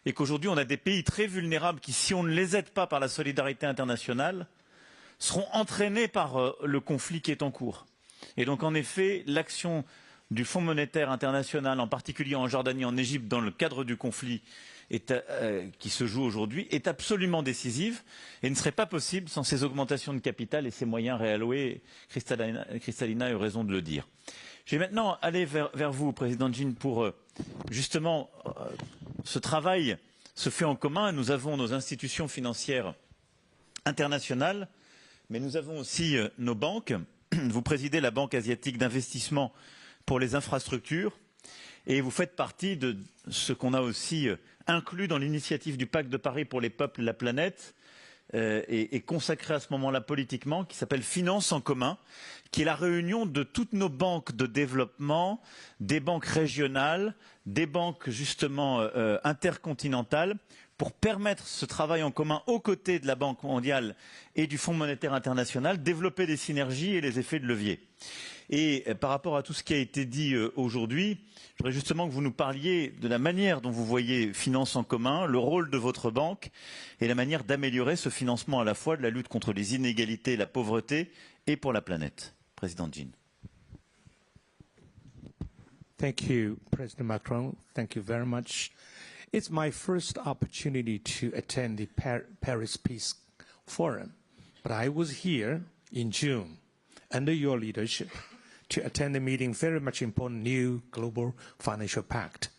[SPEAKER 5] Et qu'aujourd'hui, on a des pays très vulnérables qui, si on ne les aide pas par la solidarité internationale, seront entraînés par le conflit qui est en cours. Et donc, en effet, l'action du Fonds monétaire international, en particulier en Jordanie, en Égypte, dans le cadre du conflit qui se joue aujourd'hui, est absolument décisive et ne serait pas possible sans ces augmentations de capital et ces moyens réalloués. Kristalina a eu raison de le dire. Je vais maintenant aller vers vous, Président Jean, pour justement ce travail se fait en commun. Nous avons nos institutions financières internationales, mais nous avons aussi nos banques. Vous présidez la Banque asiatique d'investissement pour les infrastructures. Et vous faites partie de ce qu'on a aussi inclus dans l'initiative du pacte de Paris pour les peuples et la planète, et consacré à ce moment-là politiquement, qui s'appelle Finance en commun, qui est la réunion de toutes nos banques de développement, des banques régionales, des banques justement intercontinentales, pour permettre ce travail en commun aux côtés de la Banque mondiale et du Fonds monétaire international, développer des synergies et les effets de levier. Et par rapport à tout ce qui a été dit aujourd'hui, je voudrais justement que vous nous parliez de la manière dont vous voyez Finance en commun, le rôle de votre banque et la manière d'améliorer ce financement à la fois de la lutte contre les inégalités et la pauvreté et pour la planète. Président Jean.
[SPEAKER 8] Thank you, President Macron. Thank you very much. It's my first opportunity to attend the Paris Peace Forum, but I was here in June under your leadership to attend a meeting very much important new global financial pact.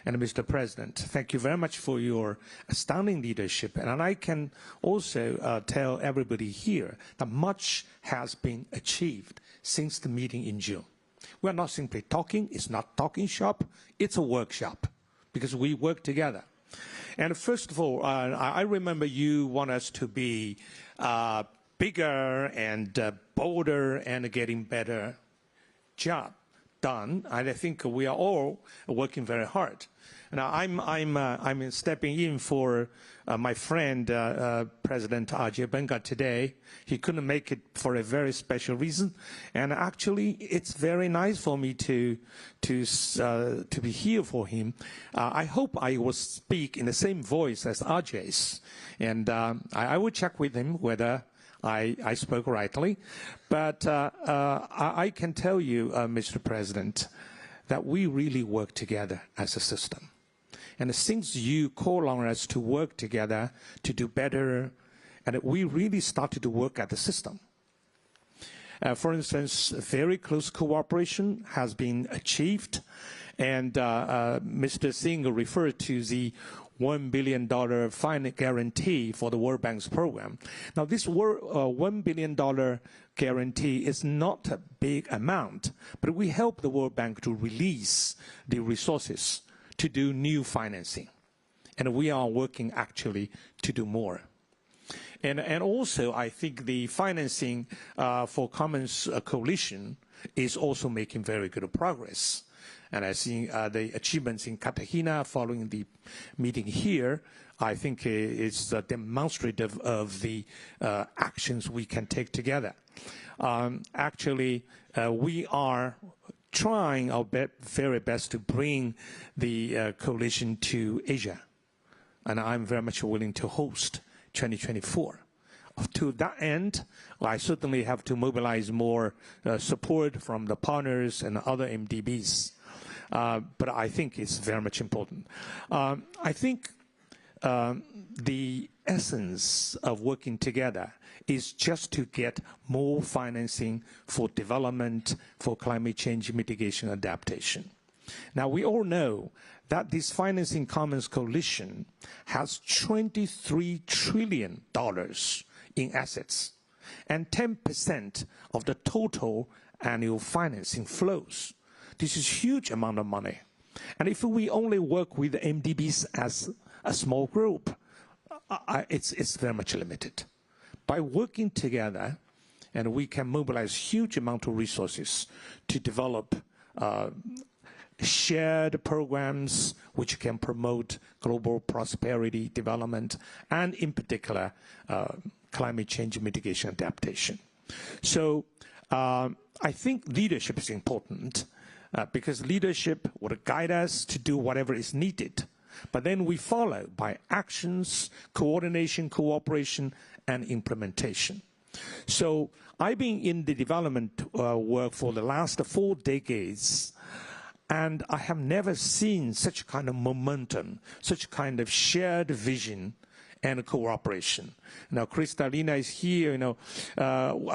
[SPEAKER 8] And Mr. President, thank you very much for your astounding leadership. And I can also tell everybody here that much has been achieved since the meeting in June. We're not simply talking, it's not talking shop, it's a workshop, because we work together. And first of all, I remember you want us to be bigger and bolder and getting better job done. And I think we are all working very hard. Now, I'm stepping in for my friend, President Ajay Banga today. He couldn't make it for a very special reason. And actually, it's very nice for me to be here for him. I hope I will speak in the same voice as Ajay's. And I will check with him whether I spoke rightly. But I can tell you, Mr. President, that we really work together as a system. And since you call on us to work together to do better, and we really started to work at the system. For instance, very close cooperation has been achieved. And Mr. Singh referred to the $1 billion finance guarantee for the World Bank's program. Now, this $1 billion guarantee is not a big amount, but we help the World Bank to release the resources to do new financing. And we are working actually to do more. And also, I think the financing for Commons Coalition is also making very good progress. And I think the achievements in Cartagena following the meeting here, I think is demonstrative of the actions we can take together. Actually, we are trying our very best to bring the coalition to Asia. And I'm very much willing to host 2024. To that end, I certainly have to mobilize more support from the partners and other MDBs. But I think it's very much important. I think the essence of working together is just to get more financing for development, for climate change mitigation adaptation. Now, we all know that this Financing Commons Coalition has $23 trillion in assets and 10% of the total annual financing flows. This is a huge amount of money. And if we only work with MDBs as a small group, it's very much limited. By working together, and we can mobilize huge amount of resources to develop shared programs which can promote global prosperity, development, and in particular, climate change mitigation adaptation. So I think leadership is important because leadership would guide us to do whatever is needed. But then we follow by actions, coordination, cooperation, and implementation. So I've been in the development work for the last 4 decades, and I have never seen such kind of momentum, such kind of shared vision and cooperation. Now, Kristalina is here.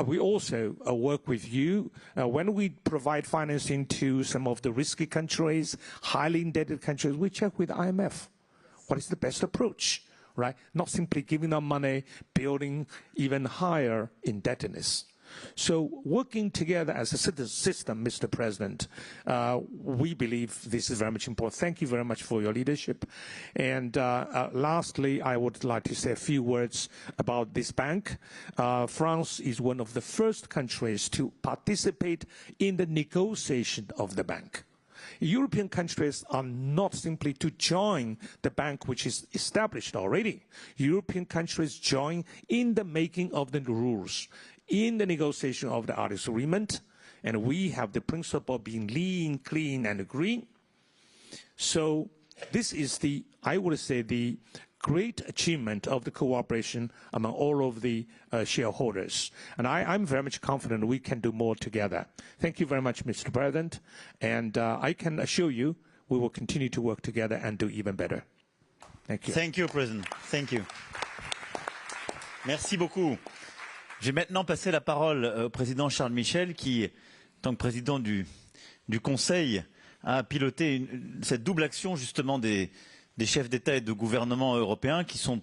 [SPEAKER 8] We also work with you. When we provide financing to some of the risky countries, highly indebted countries, we check with IMF. What is the best approach, right? Not simply giving them money, building even higher indebtedness. So working together as a system, Mr. President, we believe this is very much important. Thank you very much for your leadership. And lastly, I would like to say a few words about this bank. France is one of the first countries to participate in the negotiation of the bank. European countries are not simply to join the bank which is established already. European countries join in the making of the rules, in the negotiation of the Articles of Agreement, and we have the principle of being lean, clean, and green. So this is the, I would say, the great achievement of the cooperation among all of the shareholders. And I'm very much confident we can do more together. Thank you very much, Mr. President. And I can assure you we will continue to work together and do even better. Thank you.
[SPEAKER 5] Thank you, President. Thank you. Merci beaucoup. Je vais maintenant passer la parole au président Charles Michel qui, en tant que président du Conseil, a piloté cette double action justement des chefs d'État et de gouvernement européens qui sont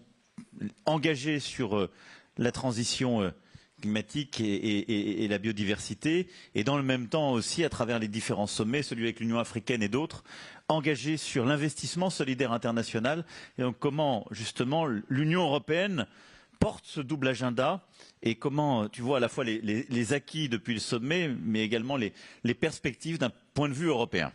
[SPEAKER 5] engagés sur la transition climatique et la biodiversité, et dans le même temps aussi, à travers les différents sommets, celui avec l'Union africaine et d'autres, engagés sur l'investissement solidaire international, et donc comment justement l'Union européenne porte ce double agenda, et comment tu vois à la fois les acquis depuis le sommet, mais également les perspectives d'un point de vue européen.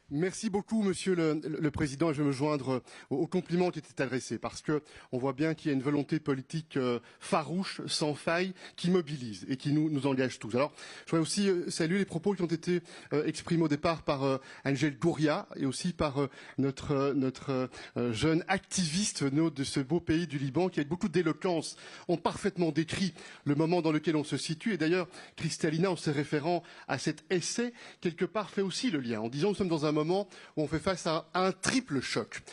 [SPEAKER 9] Merci beaucoup, Monsieur le Président, et je vais me joindre aux compliments qui étaient adressés, parce que on voit bien qu'il y a une volonté politique farouche, sans faille, qui mobilise et qui nous engage tous. Alors, je voudrais aussi saluer les propos qui ont été exprimés au départ par Angel Gouria et aussi par notre jeune activiste de ce beau pays du Liban, qui avec beaucoup d'éloquence ont parfaitement décrit le moment dans lequel on se situe. Et d'ailleurs, Kristalina, en se référant à cet essai, quelque part fait aussi le lien, en disant nous sommes dans un moment où on fait face à un triple choc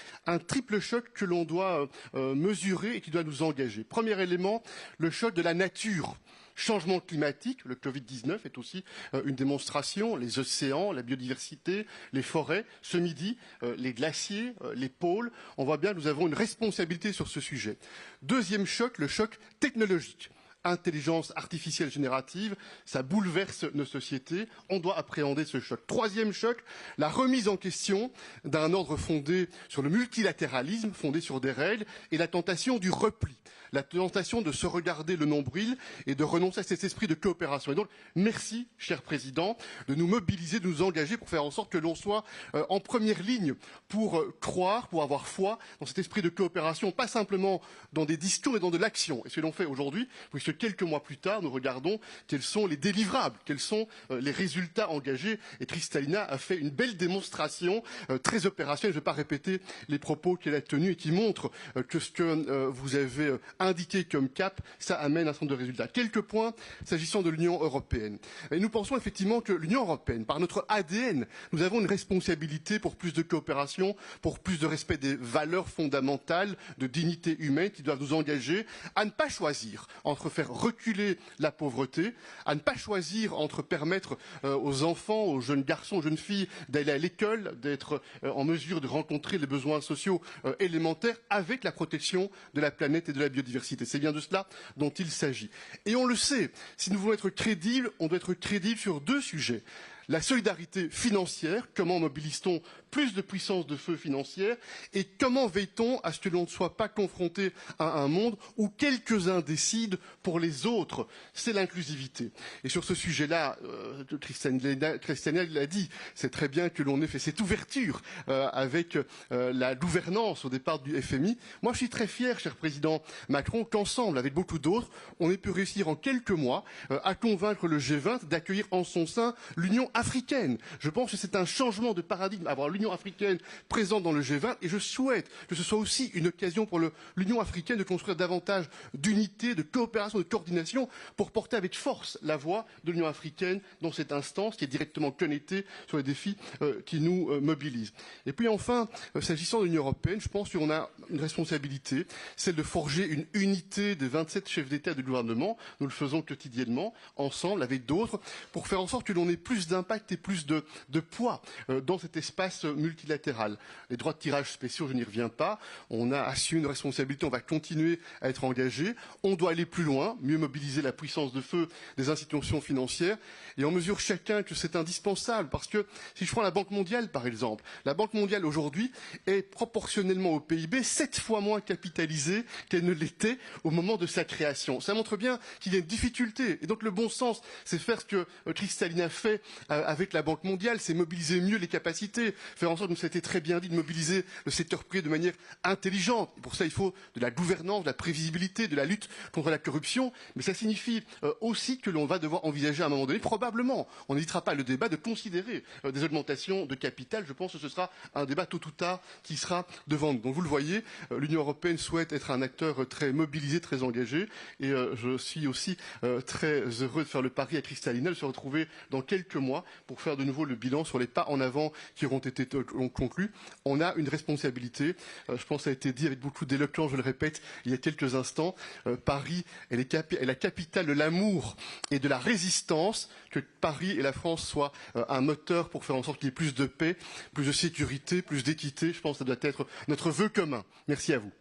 [SPEAKER 9] que l'on doit mesurer et qui doit nous engager. Premier élément, le choc de la nature. Changement climatique, le Covid-19 est aussi une démonstration, les océans, la biodiversité, les forêts, ce midi, les glaciers, les pôles, on voit bien que nous avons une responsabilité sur ce sujet. Deuxième choc, le choc technologique. Intelligence artificielle générative, ça bouleverse nos sociétés, on doit appréhender ce choc. Troisième choc, la remise en question d'un ordre fondé sur le multilatéralisme, fondé sur des règles, et la tentation du repli, la tentation de se regarder le nombril et de renoncer à cet esprit de coopération. Et donc, merci, cher Président, de nous mobiliser, de nous engager pour faire en sorte que l'on soit en première ligne pour croire, pour avoir foi dans cet esprit de coopération, pas simplement dans des discours, mais dans de l'action. Et ce que l'on fait aujourd'hui, puisque quelques mois plus tard, nous regardons quels sont les délivrables, quels sont les résultats engagés. Et Kristalina a fait une belle démonstration très opérationnelle. Je ne vais pas répéter les propos qu'elle a tenus et qui montrent que ce que vous avez indiqué comme cap, ça amène un certain nombre de résultats. Quelques points s'agissant de l'Union européenne. Et nous pensons effectivement que l'Union européenne, par notre ADN, nous avons une responsabilité pour plus de coopération, pour plus de respect des valeurs fondamentales de dignité humaine qui doivent nous engager à ne pas choisir entre faire reculer la pauvreté, à ne pas choisir entre permettre aux enfants, aux jeunes garçons, aux jeunes filles d'aller à l'école, d'être en mesure de rencontrer les besoins sociaux élémentaires avec la protection de la planète et de la biodiversité. C'est bien de cela dont il s'agit. Et on le sait, si nous voulons être crédibles, on doit être crédibles sur deux sujets. La solidarité financière, comment mobilise-t-on plus de puissance de feu financière, et comment veille-t-on à ce que l'on ne soit pas confronté à un monde où quelques-uns décident pour les autres. C'est l'inclusivité. Et sur ce sujet-là, Christiane l'a dit, c'est très bien que l'on ait fait cette ouverture avec la gouvernance au départ du FMI. Moi, je suis très fier, cher président Macron, qu'ensemble, avec beaucoup d'autres, on ait pu réussir en quelques mois à convaincre le G20 d'accueillir en son sein l'Union africaine. Je pense que c'est un changement de paradigme, avoir l'Union africaine présente dans le G20, et je souhaite que ce soit aussi une occasion pour l'Union africaine de construire davantage d'unité, de coopération, de coordination pour porter avec force la voix de l'Union africaine dans cette instance qui est directement connectée sur les défis qui nous mobilisent. Et puis enfin, s'agissant de l'Union européenne, je pense qu'on a une responsabilité, celle de forger une unité des 27 chefs d'État et de gouvernement. Nous le faisons quotidiennement, ensemble, avec d'autres, pour faire en sorte que l'on ait plus d'impact d'impact et plus de poids dans cet espace multilatéral. Les droits de tirage spéciaux, je n'y reviens pas. On a assumé une responsabilité, on va continuer à être engagé. On doit aller plus loin, mieux mobiliser la puissance de feu des institutions financières. Et on mesure chacun que c'est indispensable. Parce que si je prends la Banque mondiale, par exemple, la Banque mondiale aujourd'hui est proportionnellement au PIB 7 fois moins capitalisée qu'elle ne l'était au moment de sa création. Ça montre bien qu'il y a une difficulté. Et donc le bon sens, c'est faire ce que Kristalina fait avec la Banque mondiale, c'est mobiliser mieux les capacités, faire en sorte, comme ça a été très bien dit, de mobiliser le secteur privé de manière intelligente. Et pour ça, il faut de la gouvernance, de la prévisibilité, de la lutte contre la corruption. Mais ça signifie aussi que l'on va devoir envisager à un moment donné, probablement, on n'hésitera pas le débat de considérer des augmentations de capital. Je pense que ce sera un débat tôt ou tard qui sera devant nous. Donc vous le voyez, l'Union européenne souhaite être un acteur très mobilisé, très engagé. Et je suis aussi très heureux de faire le pari à Kristalina de se retrouver dans quelques mois pour faire de nouveau le bilan sur les pas en avant qui auront été conclus. On a une responsabilité. Je pense que ça a été dit avec beaucoup d'éloquence, je le répète, il y a quelques instants. Paris est la capitale de l'amour et de la résistance. Que Paris et la France soient un moteur pour faire en sorte qu'il y ait plus de paix, plus de sécurité, plus d'équité. Je pense que ça doit être notre vœu commun. Merci à vous.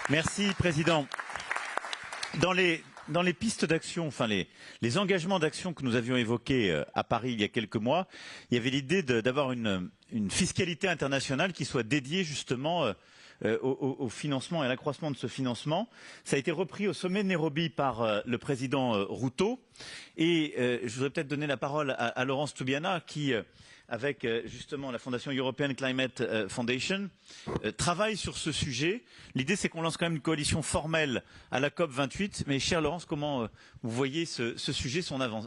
[SPEAKER 5] Merci, Président. Dans les pistes d'action, enfin les engagements d'action que nous avions évoqués à Paris il y a quelques mois, il y avait l'idée d'avoir une fiscalité internationale qui soit dédiée justement au financement et à l'accroissement de ce financement. Ça a été repris au sommet de Nairobi par le président Ruto. Et je voudrais peut-être donner la parole à Laurence Toubiana qui, avec justement la Fondation European Climate Foundation, travaille sur ce sujet. L'idée, c'est qu'on lance quand même une coalition formelle à la COP 28. Mais chère Laurence, comment vous voyez ce sujet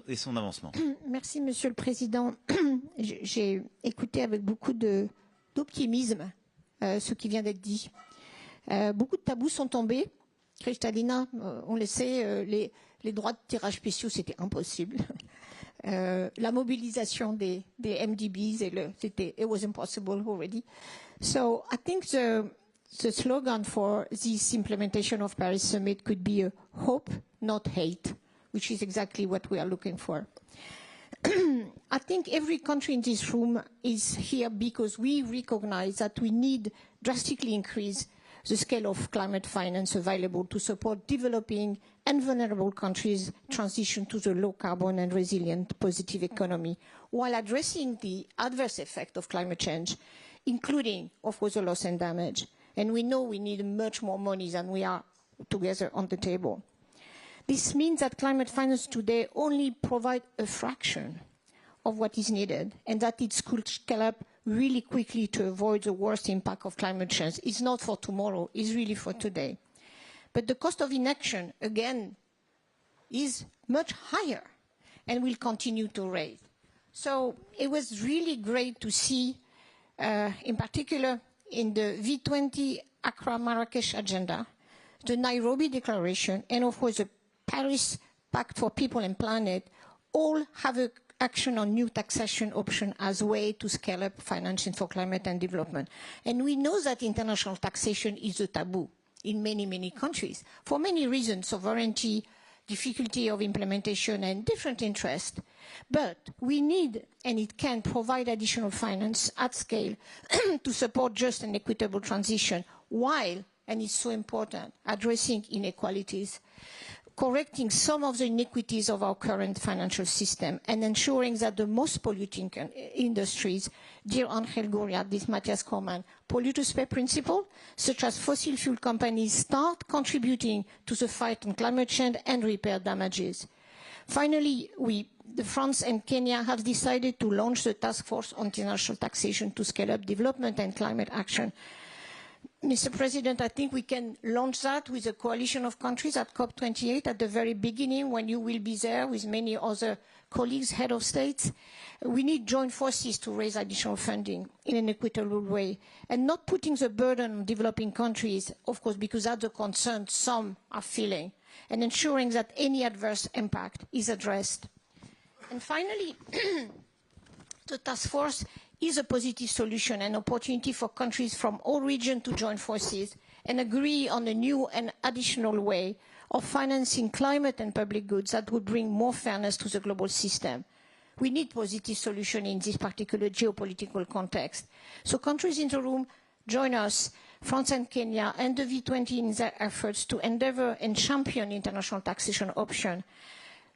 [SPEAKER 5] et son avancement?
[SPEAKER 10] Merci, Monsieur le Président. J'ai écouté avec beaucoup d'optimisme ce qui vient d'être dit. Beaucoup de tabous sont tombés. Kristalina, on le sait, les droits de tirage spéciaux, c'était impossible. La mobilisation des MDBs, it was impossible already. So I think the slogan for this implementation of Paris Summit could be a hope, not hate, which is exactly what we are looking for. I think every country in this room is here because we recognize that we need drastically increase the scale of climate finance available to support developing and vulnerable countries' transition to the low carbon and resilient positive economy, while addressing the adverse effect of climate change, including, of course, the loss and damage. And we know we need much more money than we are together on the table. This means that climate finance today only provides a fraction of what is needed, and that it could scale up really quickly to avoid the worst impact of climate change. It's not for tomorrow, it's really for today. But the cost of inaction, again, is much higher and will continue to raise. So it was really great to see, in particular, in the V20 Accra Marrakesh agenda, the Nairobi Declaration, and of course the Paris Pact for People and Planet, all have an action on new taxation option as a way to scale up financing for climate and development. And we know that international taxation is a taboo in many, many countries for many reasons, sovereignty, difficulty of implementation, and different interests. But we need, and it can provide additional finance at scale to support just and equitable transition while, and it's so important, addressing inequalities, correcting some of the inequities of our current financial system, and ensuring that the most polluting industries, dear Angel Gurria, this Matthias Kormann, polluters pay principle, such as fossil fuel companies, start contributing to the fight on climate change and repair damages. Finally, France and Kenya have decided to launch the Task Force on International Taxation to scale up development and climate action. Mr. President, I think we can launch that with a coalition of countries at COP28 at the very beginning when you will be there with many other colleagues, head of states. We need joint forces to raise additional funding in an equitable way and not putting the burden on developing countries, of course, because that's the concern some are feeling, and ensuring that any adverse impact is addressed. And finally, the task force is a positive solution and opportunity for countries from all regions to join forces and agree on a new and additional way of financing climate and public goods that would bring more fairness to the global system. We need positive solutions in this particular geopolitical context. So countries in the room, join us, France and Kenya, and the V20 in their efforts to endeavor and champion international taxation option,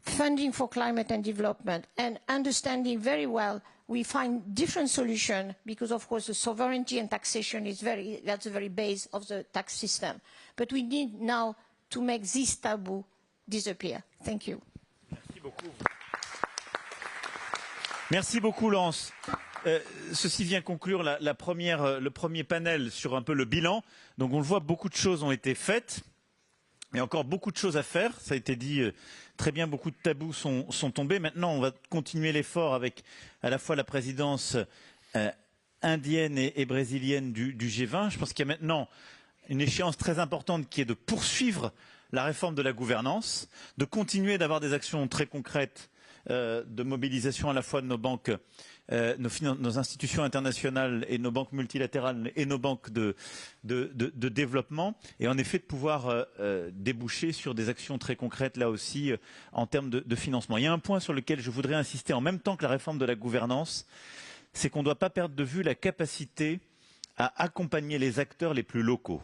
[SPEAKER 10] funding for climate and development, and understanding very well we find different solutions because, of course, the sovereignty and taxation is that's the very base of the tax system. But we need now to make this taboo disappear. Thank you.
[SPEAKER 5] Merci beaucoup. Merci beaucoup, Laurence. Ceci vient conclure le premier panel sur un peu le bilan. Donc on le voit, beaucoup de choses ont été faites. Il y a encore beaucoup de choses à faire. Ça a été dit très bien, beaucoup de tabous sont tombés. Maintenant, on va continuer l'effort avec à la fois la présidence indienne et brésilienne du G20. Je pense qu'il y a maintenant une échéance très importante qui est de poursuivre la réforme de la gouvernance, de continuer d'avoir des actions très concrètes de mobilisation à la fois de nos banques, nos institutions internationales et nos banques multilatérales et nos banques de développement, et en effet de pouvoir déboucher sur des actions très concrètes là aussi en termes de financement. Il y a un point sur lequel je voudrais insister en même temps que la réforme de la gouvernance, c'est qu'on ne doit pas perdre de vue la capacité à accompagner les acteurs les plus locaux.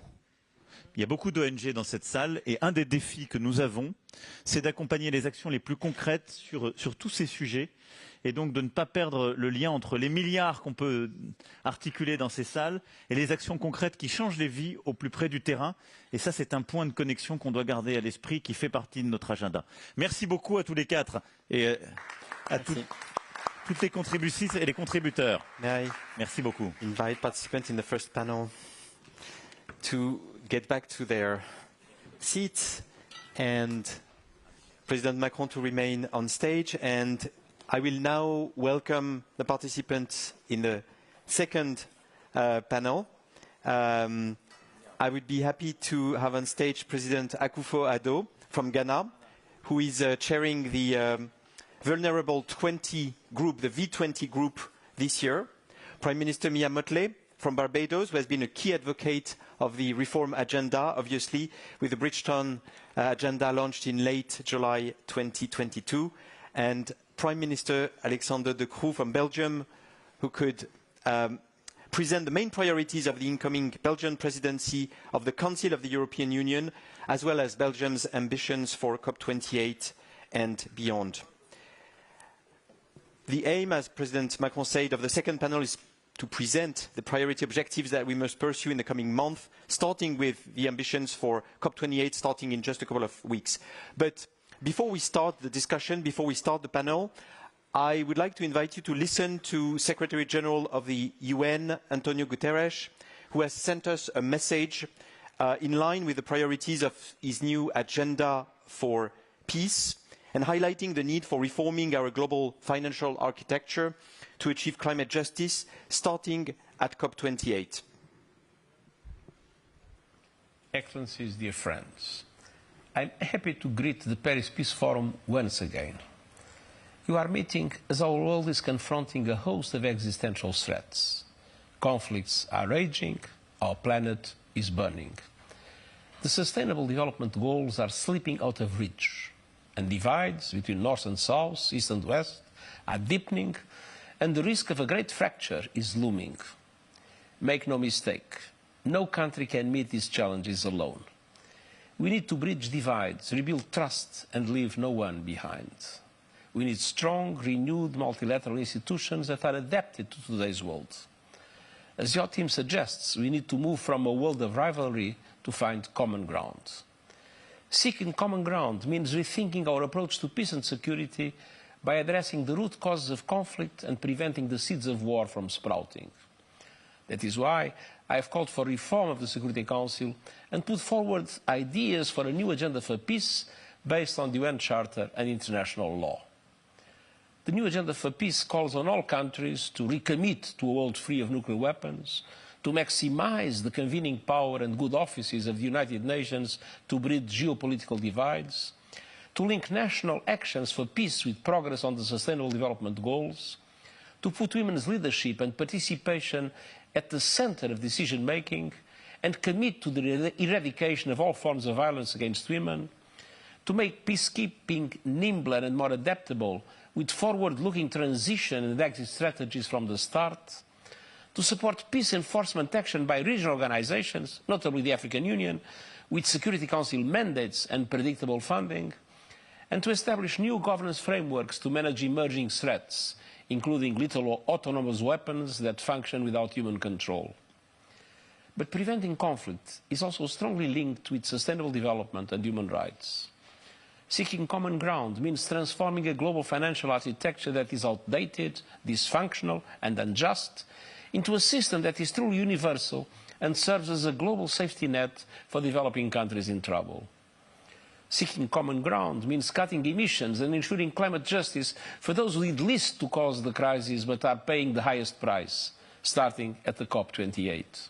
[SPEAKER 5] Il y a beaucoup d'ONG dans cette salle et un des défis que nous avons, c'est d'accompagner les actions les plus concrètes sur tous ces sujets et donc de ne pas perdre le lien entre les milliards qu'on peut articuler dans ces salles et les actions concrètes qui changent les vies au plus près du terrain. Et ça, c'est un point de connexion qu'on doit garder à l'esprit qui fait partie de notre agenda. Merci beaucoup à tous les quatre et à toutes les contributrices et les contributeurs. Merci beaucoup.
[SPEAKER 2] Invite participants in the first panel to get back to their seats and President Macron to remain on stage. And I will now welcome the participants in the second panel. I would be happy to have on stage President Akufo-Addo from Ghana, who is chairing the Vulnerable 20 group, the V20 group this year. Prime Minister Mia Mottley from Barbados, who has been a key advocate of the reform agenda, obviously, with the Bridgetown agenda launched in late July 2022. And Prime Minister Alexander De Croo from Belgium, who could present the main priorities of the incoming Belgian presidency of the Council of the European Union, as well as Belgium's ambitions for COP28 and beyond. The aim, as President Macron said, of the second panel is to present the priority objectives that we must pursue in the coming month, starting with the ambitions for COP28, starting in just a couple of weeks. But before we start the discussion, before we start the panel, I would like to invite you to listen to Secretary General of the UN, Antonio Guterres, who has sent us a message in line with the priorities of his new agenda for peace, and highlighting the need for reforming our global financial architecture to achieve climate justice, starting at COP28.
[SPEAKER 11] Excellencies, dear friends, I'm happy to greet the Paris Peace Forum once again. You are meeting as our world is confronting a host of existential threats. Conflicts are raging, our planet is burning. The Sustainable Development Goals are slipping out of reach, and divides between North and South, East and West are deepening, and the risk of a great fracture is looming. Make no mistake, no country can meet these challenges alone. We need to bridge divides, rebuild trust, and leave no one behind. We need strong, renewed multilateral institutions that are adapted to today's world. As your team suggests, we need to move from a world of rivalry to find common ground. Seeking common ground means rethinking our approach to peace and security by addressing the root causes of conflict and preventing the seeds of war from sprouting. That is why I have called for reform of the Security Council and put forward ideas for a new agenda for peace based on the UN Charter and international law. The new agenda for peace calls on all countries to recommit to a world free of nuclear weapons, to maximize the convening power and good offices of the United Nations to bridge geopolitical divides, to link national actions for peace with progress on the Sustainable Development Goals, to put women's leadership and participation at the center of decision-making, and commit to the eradication of all forms of violence against women, to make peacekeeping nimbler and more adaptable with forward-looking transition and exit strategies from the start, to support peace enforcement action by regional organizations, notably the African Union, with Security Council mandates and predictable funding, and to establish new governance frameworks to manage emerging threats, including lethal autonomous weapons that function without human control. But preventing conflict is also strongly linked with sustainable development and human rights. Seeking common ground means transforming a global financial architecture that is outdated, dysfunctional, and unjust into a system that is truly universal and serves as a global safety net for developing countries in trouble. Seeking common ground means cutting emissions and ensuring climate justice for those who did least to cause the crisis but are paying the highest price, starting at the COP28.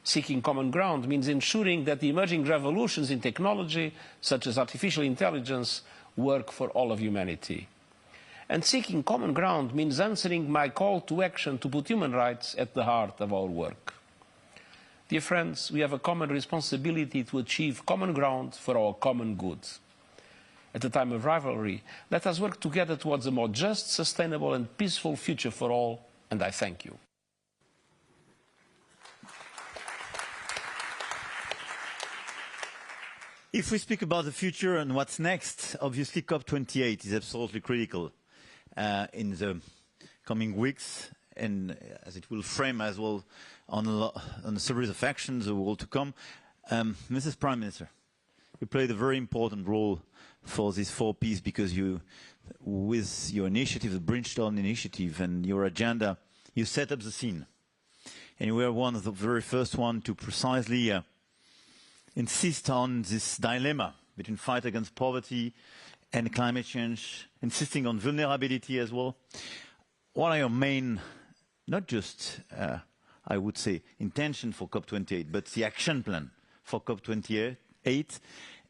[SPEAKER 11] Seeking common ground means ensuring that the emerging revolutions in technology, such as artificial intelligence, work for all of humanity. And seeking common ground means answering my call to action to put human rights at the heart of our work. Dear friends, we have a common responsibility to achieve common ground for our common good. At a time of rivalry, let us work together towards a more just, sustainable and peaceful future for all, and I thank you.
[SPEAKER 5] If we speak about the future and what's next, obviously COP28 is absolutely critical in the coming weeks, and as it will frame as well on a series of actions that will to come. Mrs. Prime Minister, you played a very important role for this 4Ps because you, with your initiative, the Bridgestone initiative and your agenda, you set up the scene. And you were one of the very first one to precisely insist on this dilemma between fight against poverty and climate change, insisting on vulnerability as well. What are your main, not just, I would say, intention for COP28, but the action plan for COP28?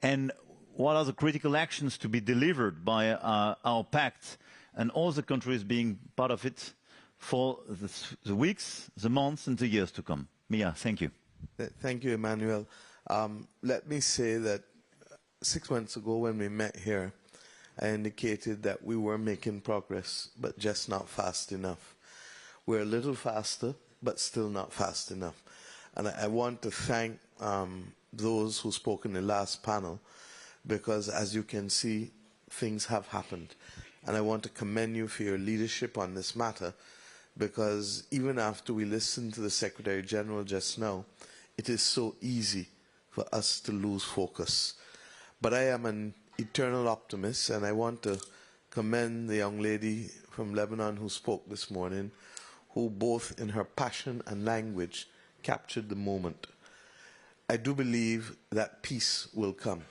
[SPEAKER 5] And what are the critical actions to be delivered by our pact and all the countries being part of it for the weeks, the months and the years to come? Mia, thank you.
[SPEAKER 12] Thank you, Emmanuel. Let me say that 6 months ago when we met here, I indicated that we were making progress, but just not fast enough. We're a little faster, but still not fast enough. And I want to thank those who spoke in the last panel, because as you can see, things have happened. And I want to commend you for your leadership on this matter, because even after we listened to the Secretary General just now, it is so easy for us to lose focus. But I am an eternal optimist, and I want to commend the young lady from Lebanon who spoke this morning, who both in her passion and language captured the moment. I do believe that peace will come,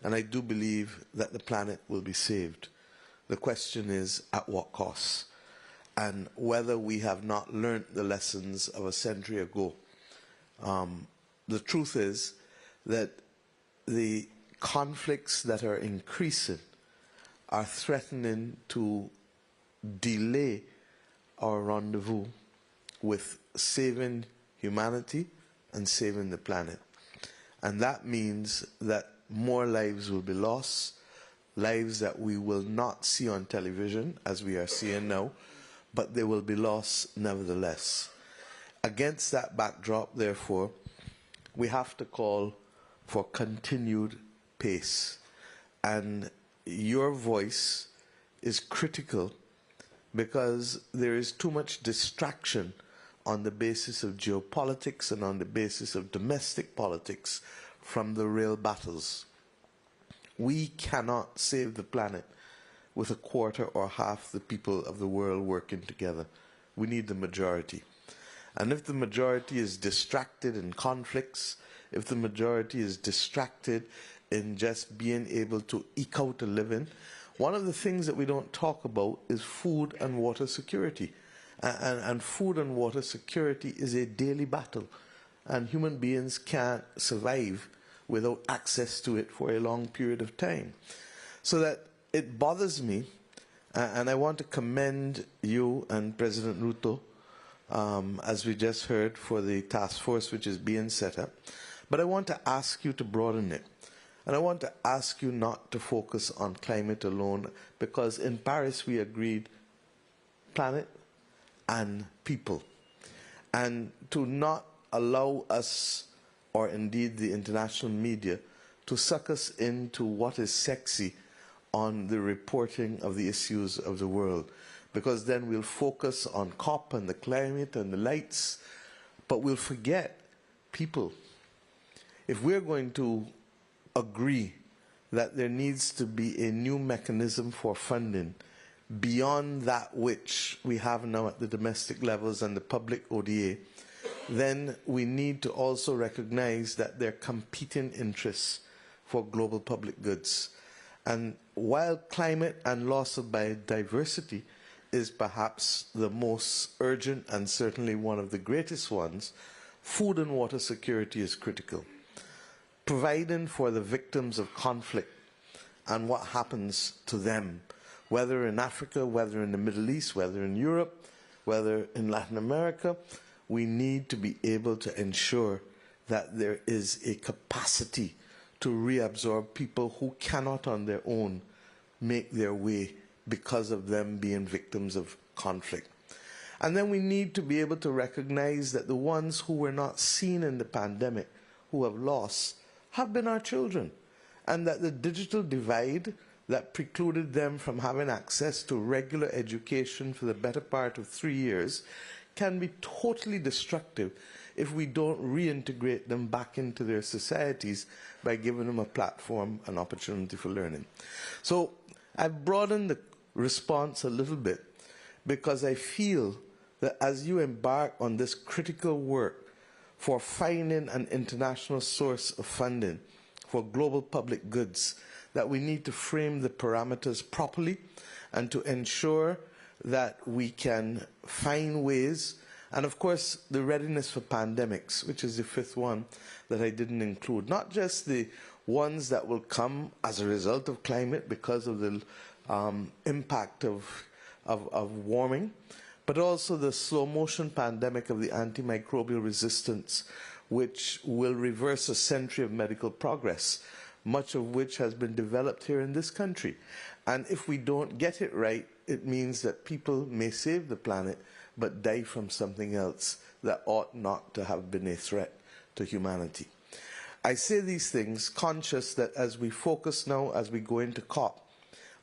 [SPEAKER 12] and I do believe that the planet will be saved. The question is, at what cost? And whether we have not learnt the lessons of a century ago. The truth is that the conflicts that are increasing are threatening to delay our rendezvous with saving humanity and saving the planet. And that means that more lives will be lost, lives that we will not see on television, as we are seeing now, but they will be lost nevertheless. Against that backdrop, therefore, we have to call for continued pace. And your voice is critical because there is too much distraction on the basis of geopolitics and on the basis of domestic politics from the real battles. We cannot save the planet with a quarter or half the people of the world working together. We need the majority. And if the majority is distracted in conflicts, if the majority is distracted in just being able to eke out a living, one of the things that we don't talk about is food and water security. And food and water security is a daily battle. And human beings can't survive without access to it for a long period of time. So that it bothers me, and I want to commend you and President Ruto as we just heard, for the task force which is being set up. But I want to ask you to broaden it. And I want to ask you not to focus on climate alone, because in Paris we agreed planet and people. And to not allow us, or indeed the international media, to suck us into what is sexy on the reporting of the issues of the world. Because then we'll focus on COP and the climate and the lights, but we'll forget people. If we're going to agree that there needs to be a new mechanism for funding beyond that which we have now at the domestic levels and the public ODA, then we need to also recognize that there are competing interests for global public goods. And while climate and loss of biodiversity is perhaps the most urgent and certainly one of the greatest ones, food and water security is critical. Providing for the victims of conflict and what happens to them, whether in Africa, whether in the Middle East, whether in Europe, whether in Latin America, we need to be able to ensure that there is a capacity to reabsorb people who cannot on their own make their way because of them being victims of conflict. And then we need to be able to recognize that the ones who were not seen in the pandemic, who have lost, have been our children, and that the digital divide that precluded them from having access to regular education for the better part of 3 years can be totally destructive if we don't reintegrate them back into their societies by giving them a platform and opportunity for learning. So I've broadened the response a little bit because I feel that as you embark on this critical work for finding an international source of funding for global public goods, that we need to frame the parameters properly and to ensure that we can find ways, and of course the readiness for pandemics, which is the fifth one that I didn't include, not just the ones that will come as a result of climate because of the impact of warming, but also the slow motion pandemic of the antimicrobial resistance, which will reverse a century of medical progress, much of which has been developed here in this country. And if we don't get it right, it means that people may save the planet, but die from something else that ought not to have been a threat to humanity. I say these things conscious that as we focus now, as we go into COP,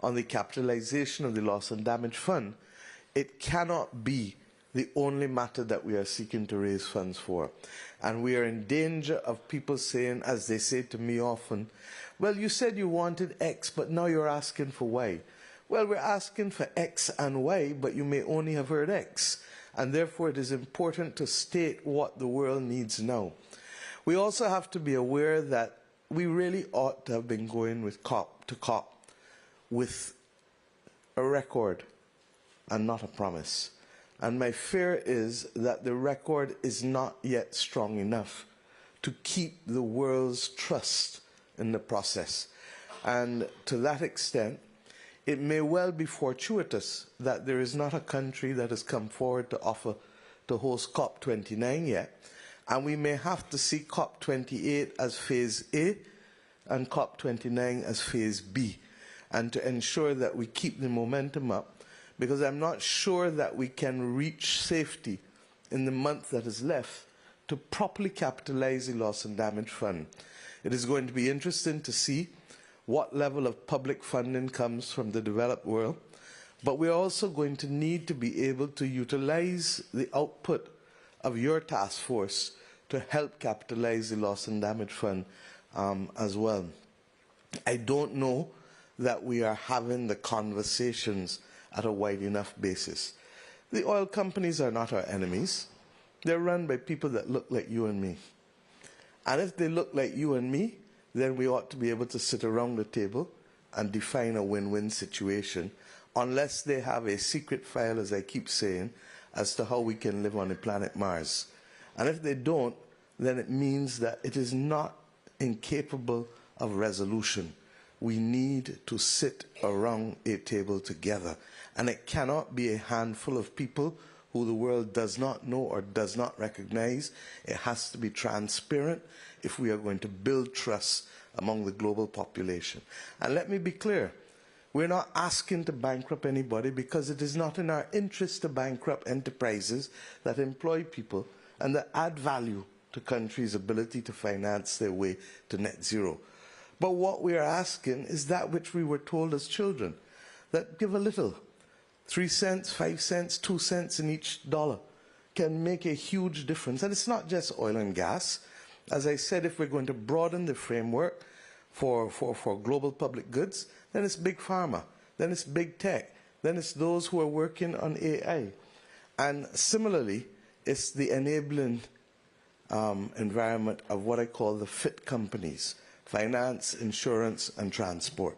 [SPEAKER 12] on the capitalization of the Loss and Damage Fund, it cannot be the only matter that we are seeking to raise funds for. And we are in danger of people saying, as they say to me often, well, you said you wanted X, but now you're asking for Y. Well, we're asking for X and Y, but you may only have heard X. And therefore, it is important to state what the world needs now. We also have to be aware that we really ought to have been going with COP to COP with a record and not a promise. And my fear is that the record is not yet strong enough to keep the world's trust in the process. And to that extent, it may well be fortuitous that there is not a country that has come forward to offer to host COP29 yet, and we may have to see COP28 as phase A and COP29 as phase B, and to ensure that we keep the momentum up, because I'm not sure that we can reach safety in the month that is left to properly capitalize the Loss and Damage Fund. It is going to be interesting to see what level of public funding comes from the developed world, but we're also going to need to be able to utilize the output of your task force to help capitalize the Loss and Damage Fund as well. I don't know that we are having the conversations at a wide enough basis. The oil companies are not our enemies. They're run by people that look like you and me. And if they look like you and me, then we ought to be able to sit around the table and define a win-win situation, unless they have a secret file, as I keep saying, as to how we can live on the planet Mars. And if they don't, then it means that it is not incapable of resolution. We need to sit around a table together. And it cannot be a handful of people who the world does not know or does not recognize. It has to be transparent if we are going to build trust among the global population. And let me be clear, we're not asking to bankrupt anybody, because it is not in our interest to bankrupt enterprises that employ people and that add value to countries' ability to finance their way to net zero. But what we are asking is that which we were told as children, that give a little, 3 cents, 5 cents, 2 cents in each dollar can make a huge difference. And it's not just oil and gas. As I said, if we're going to broaden the framework for global public goods, then it's big pharma, then it's big tech, then it's those who are working on AI. And similarly, it's the enabling environment of what I call the fit companies: finance, insurance, and transport.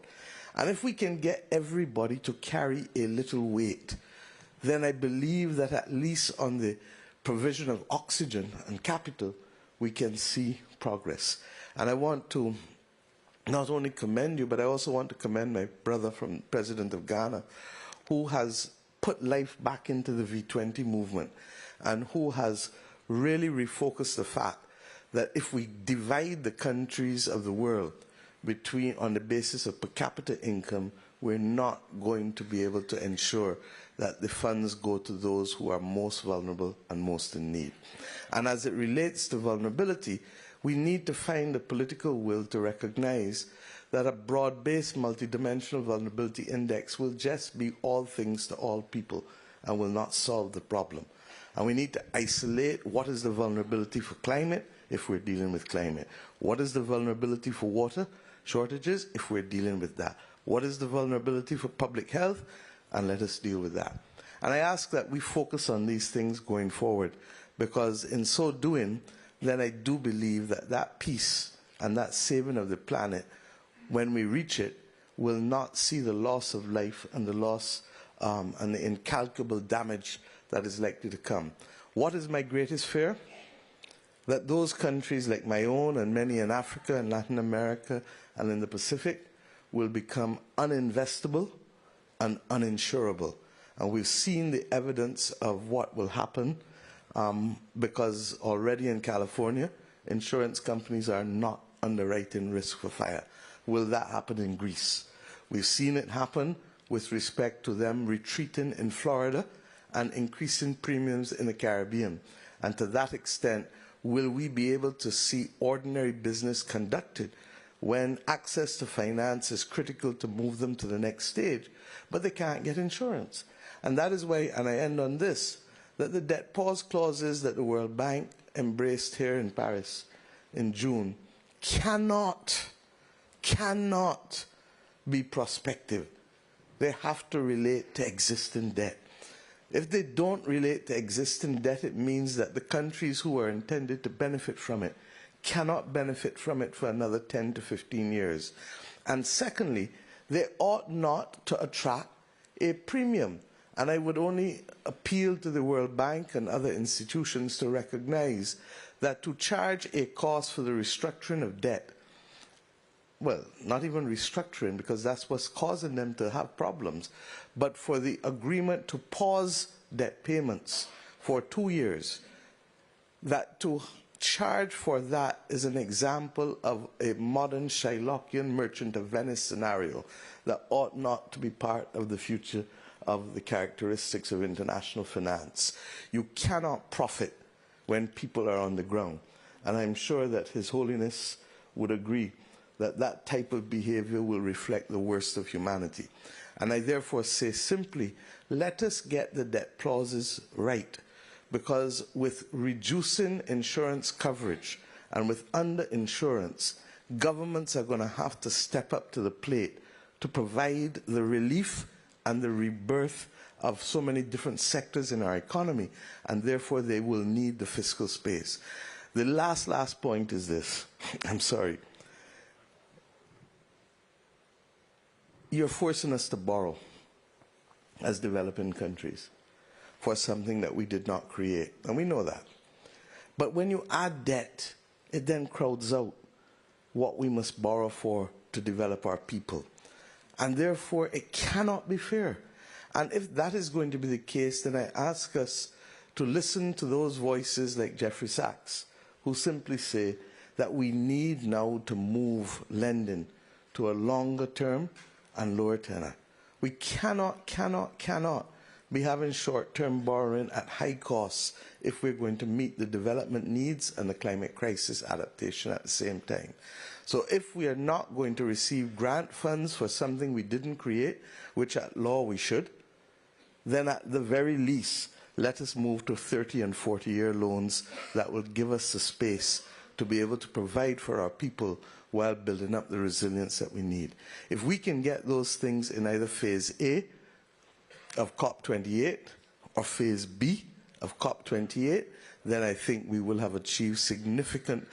[SPEAKER 12] And if we can get everybody to carry a little weight, then I believe that at least on the provision of oxygen and capital, we can see progress. And I want to not only commend you, but I also want to commend my brother, from President of Ghana, who has put life back into the V20 movement and who has really refocused the fact that if we divide the countries of the world on the basis of per capita income, we're not going to be able to ensure that the funds go to those who are most vulnerable and most in need. And as it relates to vulnerability, we need to find the political will to recognize that a broad-based multidimensional vulnerability index will just be all things to all people and will not solve the problem. And we need to isolate what is the vulnerability for climate if we're dealing with climate. What is the vulnerability for water shortages if we're dealing with that? What is the vulnerability for public health? And let us deal with that. And I ask that we focus on these things going forward, because in so doing, then I do believe that that peace and that saving of the planet, when we reach it, will not see the loss of life and the loss and the incalculable damage that is likely to come. What is my greatest fear? That those countries like my own and many in Africa and Latin America and in the Pacific will become uninvestable and uninsurable. And we've seen the evidence of what will happen, because already in California, insurance companies are not underwriting risk for fire. Will that happen in Greece? We've seen it happen with respect to them retreating in Florida and increasing premiums in the Caribbean. And to that extent, will we be able to see ordinary business conducted when access to finance is critical to move them to the next stage, but they can't get insurance? And that is why, and I end on this, that the debt pause clauses that the World Bank embraced here in Paris in June cannot be prospective. They have to relate to existing debt. If they don't relate to existing debt, it means that the countries who are intended to benefit from it cannot benefit from it for another 10 to 15 years. And secondly, they ought not to attract a premium. And I would only appeal to the World Bank and other institutions to recognize that to charge a cost for the restructuring of debt, well, not even restructuring, because that's what's causing them to have problems, but for the agreement to pause debt payments for 2 years, that to charge for that is an example of a modern Shylockian Merchant of Venice scenario that ought not to be part of the future of the characteristics of international finance. You cannot profit when people are on the ground. And I'm sure that His Holiness would agree that that type of behavior will reflect the worst of humanity. And I therefore say simply, let us get the debt clauses right, because with reducing insurance coverage and with underinsurance, governments are going to have to step up to the plate to provide the relief and the rebirth of so many different sectors in our economy, and therefore they will need the fiscal space. The last point is this. I'm sorry. You're forcing us to borrow as developing countries for something that we did not create, and we know that. But when you add debt, it then crowds out what we must borrow for to develop our people. And therefore, it cannot be fair. And if that is going to be the case, then I ask us to listen to those voices like Jeffrey Sachs, who simply say that we need now to move lending to a longer term and lower tenor. We cannot be having short-term borrowing at high costs if we're going to meet the development needs and the climate crisis adaptation at the same time. So if we are not going to receive grant funds for something we didn't create, which at law we should, then at the very least, let us move to 30 and 40-year loans that will give us the space to be able to provide for our people while building up the resilience that we need. If we can get those things in either phase A of COP28 or phase B of COP28, then I think we will have achieved significant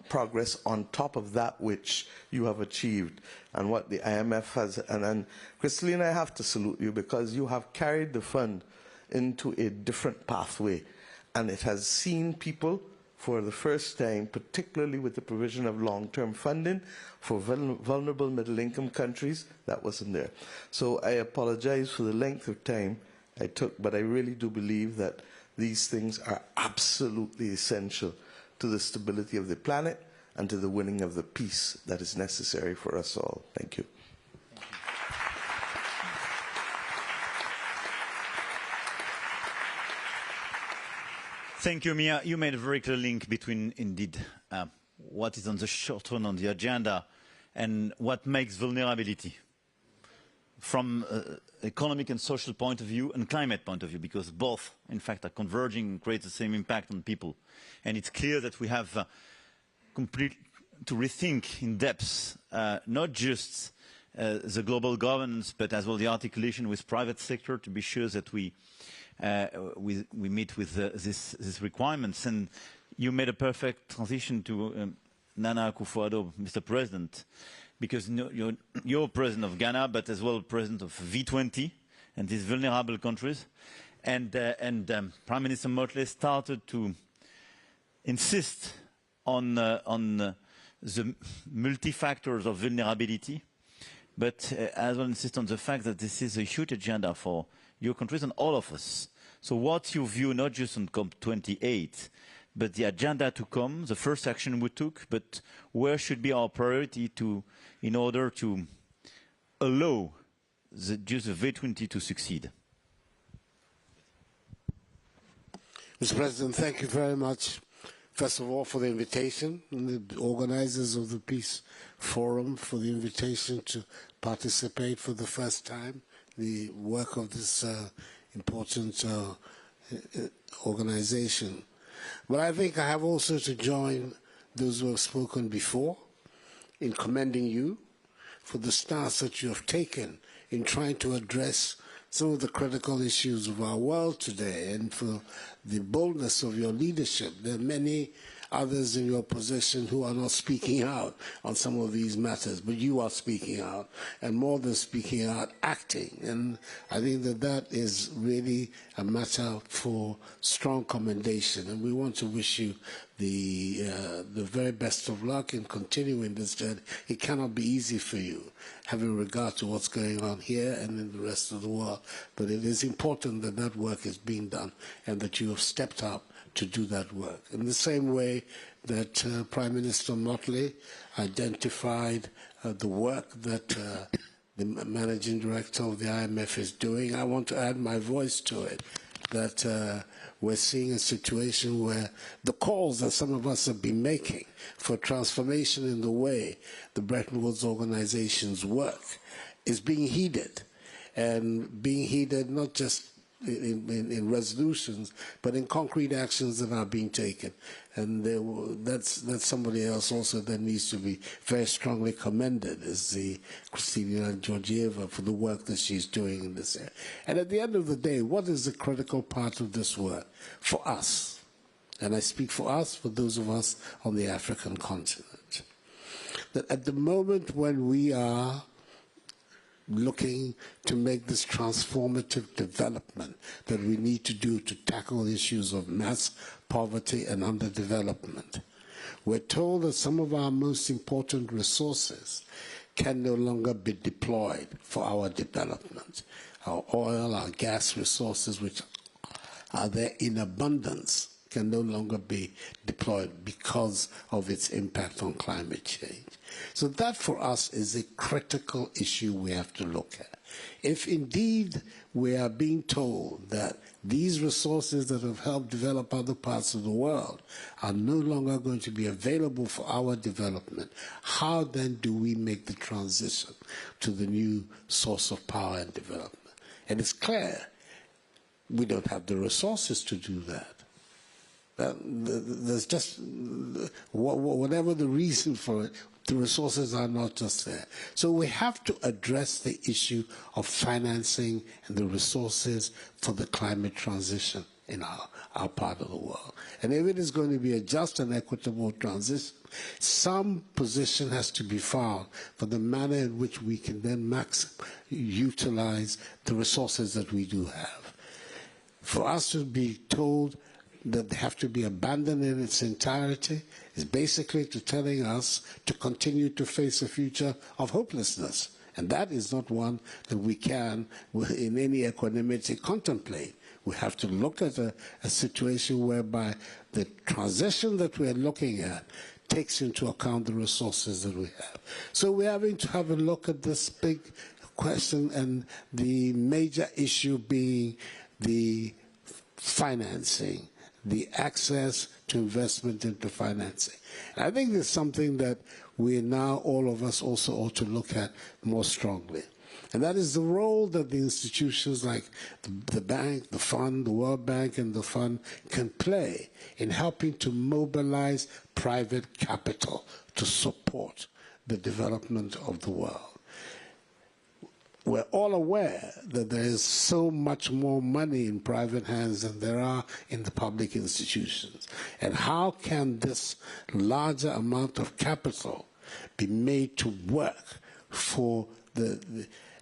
[SPEAKER 12] progress on top of that which you have achieved and what the IMF has. And Crystalline, I have to salute you because you have carried the fund into a different pathway, and it has seen people for the first time, particularly with the provision of long-term funding for vulnerable middle-income countries, that wasn't there. So I apologize for the length of time I took, but I really do believe that these things are absolutely essential to the stability of the planet and to the winning of the peace that is necessary for us all. Thank you.
[SPEAKER 5] Thank you, Mia. You made a very clear link between, indeed, what is on the short run on the agenda and what makes vulnerability from economic and social point of view and climate point of view, because both, in fact, are converging and create the same impact on people. And it's clear that we have to rethink in depth not just the global governance, but as well the articulation with private sector to be sure that we meet with these requirements. And you made a perfect transition to Nana Akufo-Addo, Mr. President, because you're president of Ghana, but as well president of V20 and these vulnerable countries. And Prime Minister Motley started to insist on the multi-factors of vulnerability, but as well insist on the fact that this is a huge agenda for your countries and all of us. So what's your view, not just on COP28, but the agenda to come, the first action we took, but where should be our priority in order to allow the V20 to succeed?
[SPEAKER 13] Mr. President, thank you very much, first of all, for the invitation, and the organizers of the Peace Forum for the invitation to participate for the first time in the work of this important organization. But I think I have also to join those who have spoken before in commending you for the stance that you have taken in trying to address some of the critical issues of our world today, and for the boldness of your leadership. There are many others in your position who are not speaking out on some of these matters, but you are speaking out, and more than speaking out, acting. And I think that that is really a matter for strong commendation, and we want to wish you the very best of luck in continuing this journey. It cannot be easy for you, having regard to what's going on here and in the rest of the world, but it is important that that work is being done and that you have stepped up to do that work. In the same way that Prime Minister Motley identified the work that the Managing Director of the IMF is doing, I want to add my voice to it, that we're seeing a situation where the calls that some of us have been making for transformation in the way the Bretton Woods organizations work is being heeded, and being heeded not just in resolutions, but in concrete actions that are being taken. And that's somebody else also that needs to be very strongly commended, is the Kristalina Georgieva, for the work that she's doing in this area. And at the end of the day, what is the critical part of this work for us? And I speak for us, for those of us on the African continent. That at the moment when we are looking to make this transformative development that we need to do to tackle issues of mass poverty and underdevelopment, we're told that some of our most important resources can no longer be deployed for our development. Our oil, our gas resources, which are there in abundance can no longer be deployed because of its impact on climate change. So that for us is a critical issue we have to look at. If indeed we are being told that these resources that have helped develop other parts of the world are no longer going to be available for our development, how then do we make the transition to the new source of power and development? And it's clear we don't have the resources to do that. There's just, whatever the reason for it, the resources are not just there. So we have to address the issue of financing and the resources for the climate transition in our part of the world. And if it is going to be a just and equitable transition, some position has to be found for the manner in which we can then utilize the resources that we do have. For us to be told that they have to be abandoned in its entirety is basically to telling us to continue to face a future of hopelessness. And that is not one that we can, in any equanimity, contemplate. We have to look at a situation whereby the transition that we're looking at takes into account the resources that we have. So we're having to have a look at this big question, and the major issue being the financing, the access to investment into financing. And I think it's something that we now, all of us, also ought to look at more strongly. And that is the role that the institutions like the bank, the fund, the World Bank and the fund can play in helping to mobilize private capital to support the development of the world. We're all aware that there is so much more money in private hands than there are in the public institutions. And how can this larger amount of capital be made to work for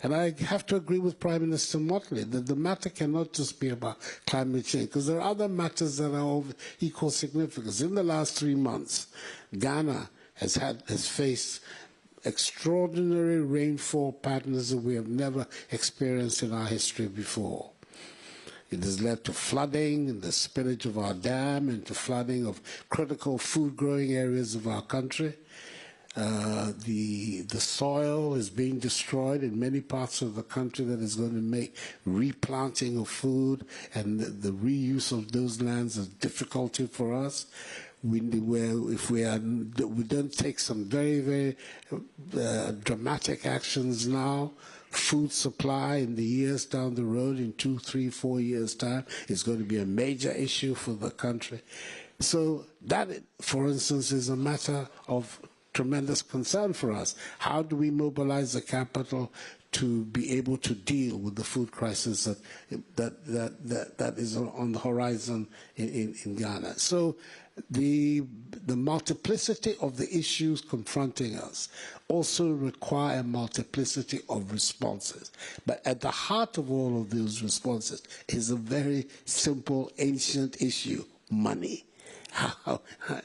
[SPEAKER 13] and I have to agree with Prime Minister Motley that the matter cannot just be about climate change, because there are other matters that are of equal significance. In the last 3 months, Ghana has faced extraordinary rainfall patterns that we have never experienced in our history before. It has led to flooding in the spillage of our dam and to flooding of critical food-growing areas of our country. The soil is being destroyed in many parts of the country that is going to make replanting of food and the reuse of those lands a difficulty for us. If we don't take some very, very dramatic actions now, food supply in the years down the road, in 2, 3, 4 years' time, is going to be a major issue for the country. So that, for instance, is a matter of tremendous concern for us. How do we mobilize the capital to be able to deal with the food crisis that is on the horizon in Ghana? So the multiplicity of the issues confronting us also require a multiplicity of responses. But at the heart of all of those responses is a very simple, ancient issue: money.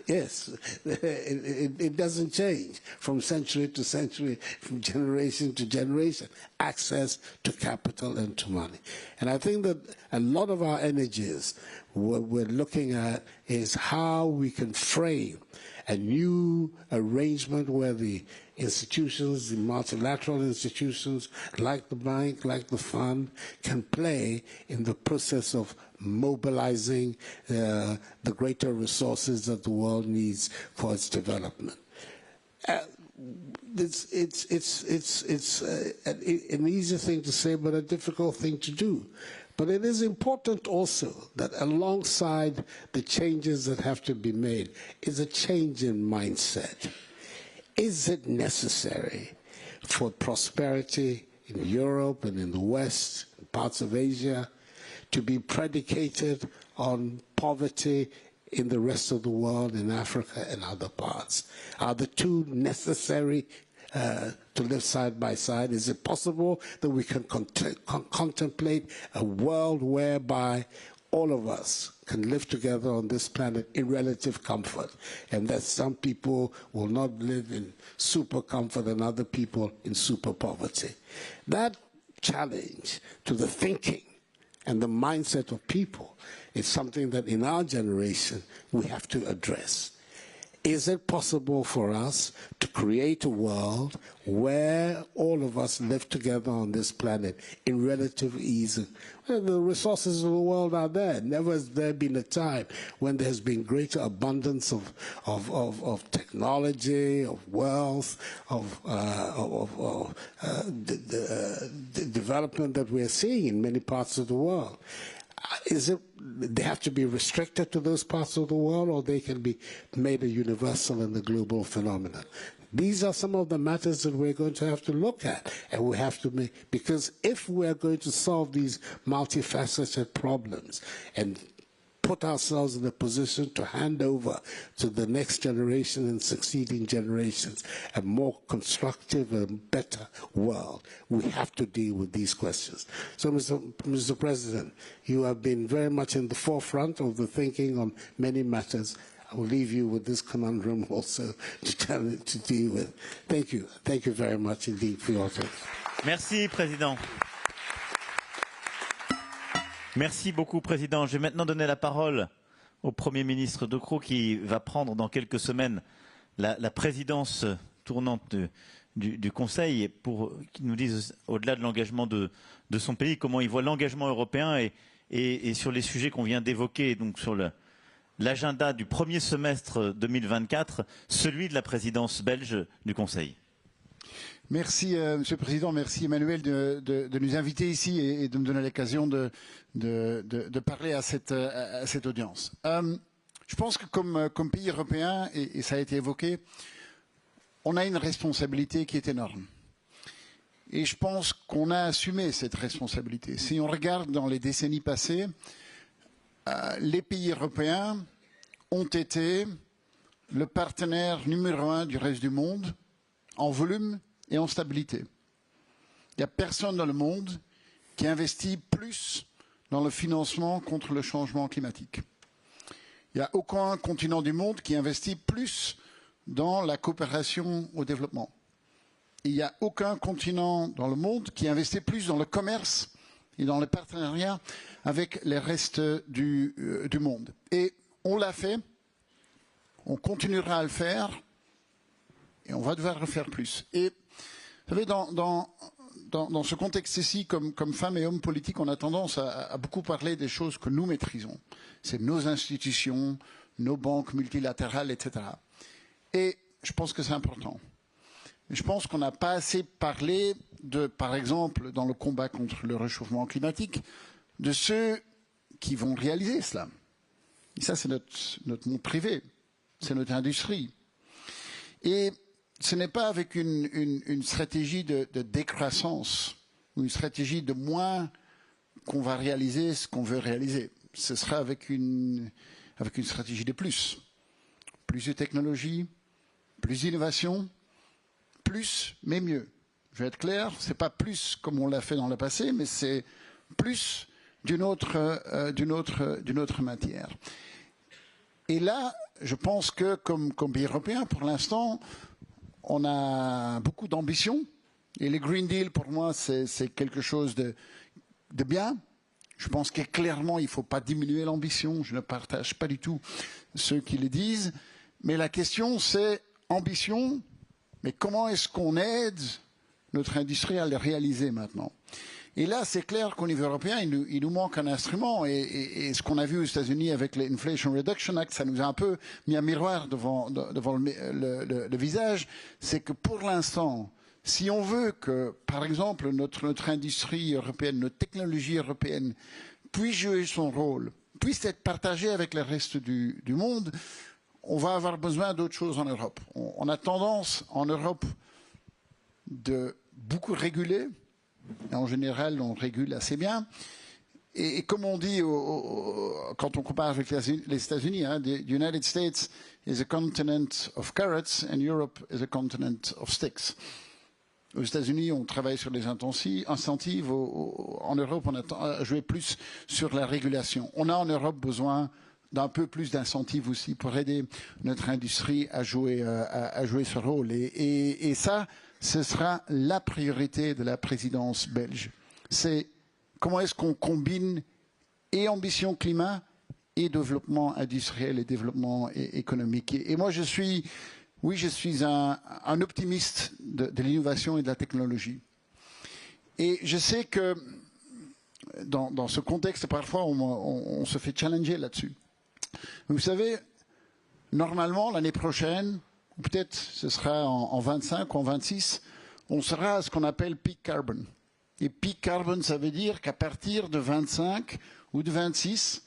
[SPEAKER 13] Yes, it doesn't change from century to century, from generation to generation, access to capital and to money. And I think that a lot of our energies, what we're looking at is how we can frame a new arrangement where the institutions, the multilateral institutions, like the bank, like the fund, can play in the process of mobilizing the greater resources that the world needs for its development. It's an easy thing to say, but a difficult thing to do. But it is important also that alongside the changes that have to be made is a change in mindset. Is it necessary for prosperity in Europe and in the West, in parts of Asia, to be predicated on poverty in the rest of the world, in Africa and other parts? Are the two necessary to live side by side? Is it possible that we can contemplate a world whereby all of us can live together on this planet in relative comfort, and that some people will not live in super comfort and other people in super poverty? That challenge to the thinking and the mindset of people It's something that in our generation we have to address. Is it possible for us to create a world where all of us live together on this planet in relative ease? Well, the resources of the world are there. Never has there been a time when there has been greater abundance of technology, of wealth, of the development that we are seeing in many parts of the world. They have to be restricted to those parts of the world, or they can be made a universal and a global phenomenon? These are some of the matters that we're going to have to look at, and we have to make, because if we're going to solve these multifaceted problems and put ourselves in a position to hand over to the next generation and succeeding generations a more constructive and better world, we have to deal with these questions. So, Mr. President, you have been very much in the forefront of the thinking on many matters. I will leave you with this conundrum also to deal with. Thank you. Thank you very much indeed for your attention.
[SPEAKER 5] Merci, Président. Merci beaucoup, Président. Je vais maintenant donner la parole au Premier ministre De Croo qui va prendre dans quelques semaines la présidence tournante du Conseil pour qu'il nous dise, au-delà de l'engagement de son pays, comment il voit l'engagement européen et sur les sujets qu'on vient d'évoquer, donc sur l'agenda du premier semestre 2024, celui de la présidence belge du Conseil.
[SPEAKER 14] Merci, Monsieur le Président. Merci, Emmanuel, de nous inviter ici et de me donner l'occasion de parler à cette audience. Je pense que comme pays européen, et ça a été évoqué, on a une responsabilité qui est énorme. Et je pense qu'on a assumé cette responsabilité. Si on regarde dans les décennies passées, les pays européens ont été le partenaire numéro 1 du reste du monde en volume et en stabilité. Il n'y a personne dans le monde qui investit plus dans le financement contre le changement climatique. Il n'y a aucun continent du monde qui investit plus dans la coopération au développement. Il n'y a aucun continent dans le monde qui investit plus dans le commerce et dans le partenariat avec les restes du monde. Et on l'a fait, on continuera à le faire, et on va devoir le faire plus. Et vous savez, dans ce contexte-ci, comme femmes et hommes politiques, on a tendance à beaucoup parler des choses que nous maîtrisons. C'est nos institutions, nos banques multilatérales, etc. Et je pense que c'est important. Je pense qu'on n'a pas assez parlé par exemple, dans le combat contre le réchauffement climatique, de ceux qui vont réaliser cela. Et ça, c'est notre monde privé, c'est notre industrie. Et ce n'est pas avec une stratégie de décroissance ou une stratégie de moins qu'on va réaliser ce qu'on veut réaliser. Ce sera avec une stratégie de plus. Plus de technologie, plus d'innovation, plus mais mieux. Je vais être clair, ce n'est pas plus comme on l'a fait dans le passé, mais c'est plus d'une autre matière. Et là, je pense que comme pays européen, pour l'instant, on a beaucoup d'ambition. Et le Green Deal, pour moi, c'est quelque chose de bien. Je pense que clairement, il ne faut pas diminuer l'ambition. Je ne partage pas du tout ceux qui le disent. Mais la question, c'est ambition, mais comment est-ce qu'on aide notre industrie à le réaliser maintenant? Et là, c'est clair qu'au niveau européen, il nous manque un instrument. Et ce qu'on a vu aux États-Unis avec l'Inflation Reduction Act, ça nous a un peu mis un miroir devant le visage. C'est que pour l'instant, si on veut que, par exemple, notre industrie européenne, notre technologie européenne puisse jouer son rôle, puisse être partagée avec le reste du monde, on va avoir besoin d'autres choses en Europe. On a tendance en Europe de beaucoup réguler. En général, on régule assez bien. Et comme on dit quand on compare avec les États-Unis, the United States is a continent of carrots and Europe is a continent of sticks. Aux États-Unis, on travaille sur les incentives. En Europe, on a joué plus sur la régulation. On a en Europe besoin d'un peu plus d'incentives aussi pour aider notre industrie à jouer ce rôle. Et ça, ce sera la priorité de la présidence belge. C'est comment est-ce qu'on combine et ambition climat et développement industriel et développement économique. Et moi, je suis un optimiste de l'innovation et de la technologie. Et je sais que dans ce contexte, parfois, on se fait challenger là-dessus. Vous savez, normalement, l'année prochaine, ou peut-être ce sera en 25 ou en 26, on sera à ce qu'on appelle peak carbon. Et peak carbon, ça veut dire qu'à partir de 25 ou de 26,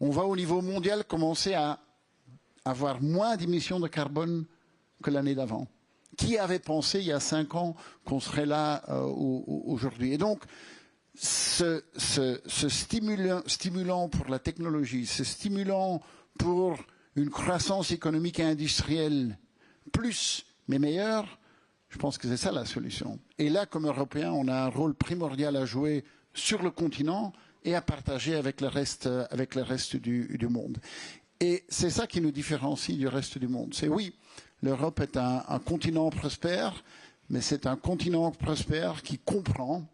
[SPEAKER 14] on va au niveau mondial commencer à avoir moins d'émissions de carbone que l'année d'avant. Qui avait pensé il y a 5 ans qu'on serait là aujourd'hui? Et donc, ce stimulant pour la technologie, ce stimulant pour une croissance économique et industrielle plus, mais meilleure, je pense que c'est ça la solution. Et là, comme Européens, on a un rôle primordial à jouer sur le continent et à partager avec le reste du monde. Et c'est ça qui nous différencie du reste du monde. C'est oui, l'Europe est un continent prospère, mais c'est un continent prospère qui comprend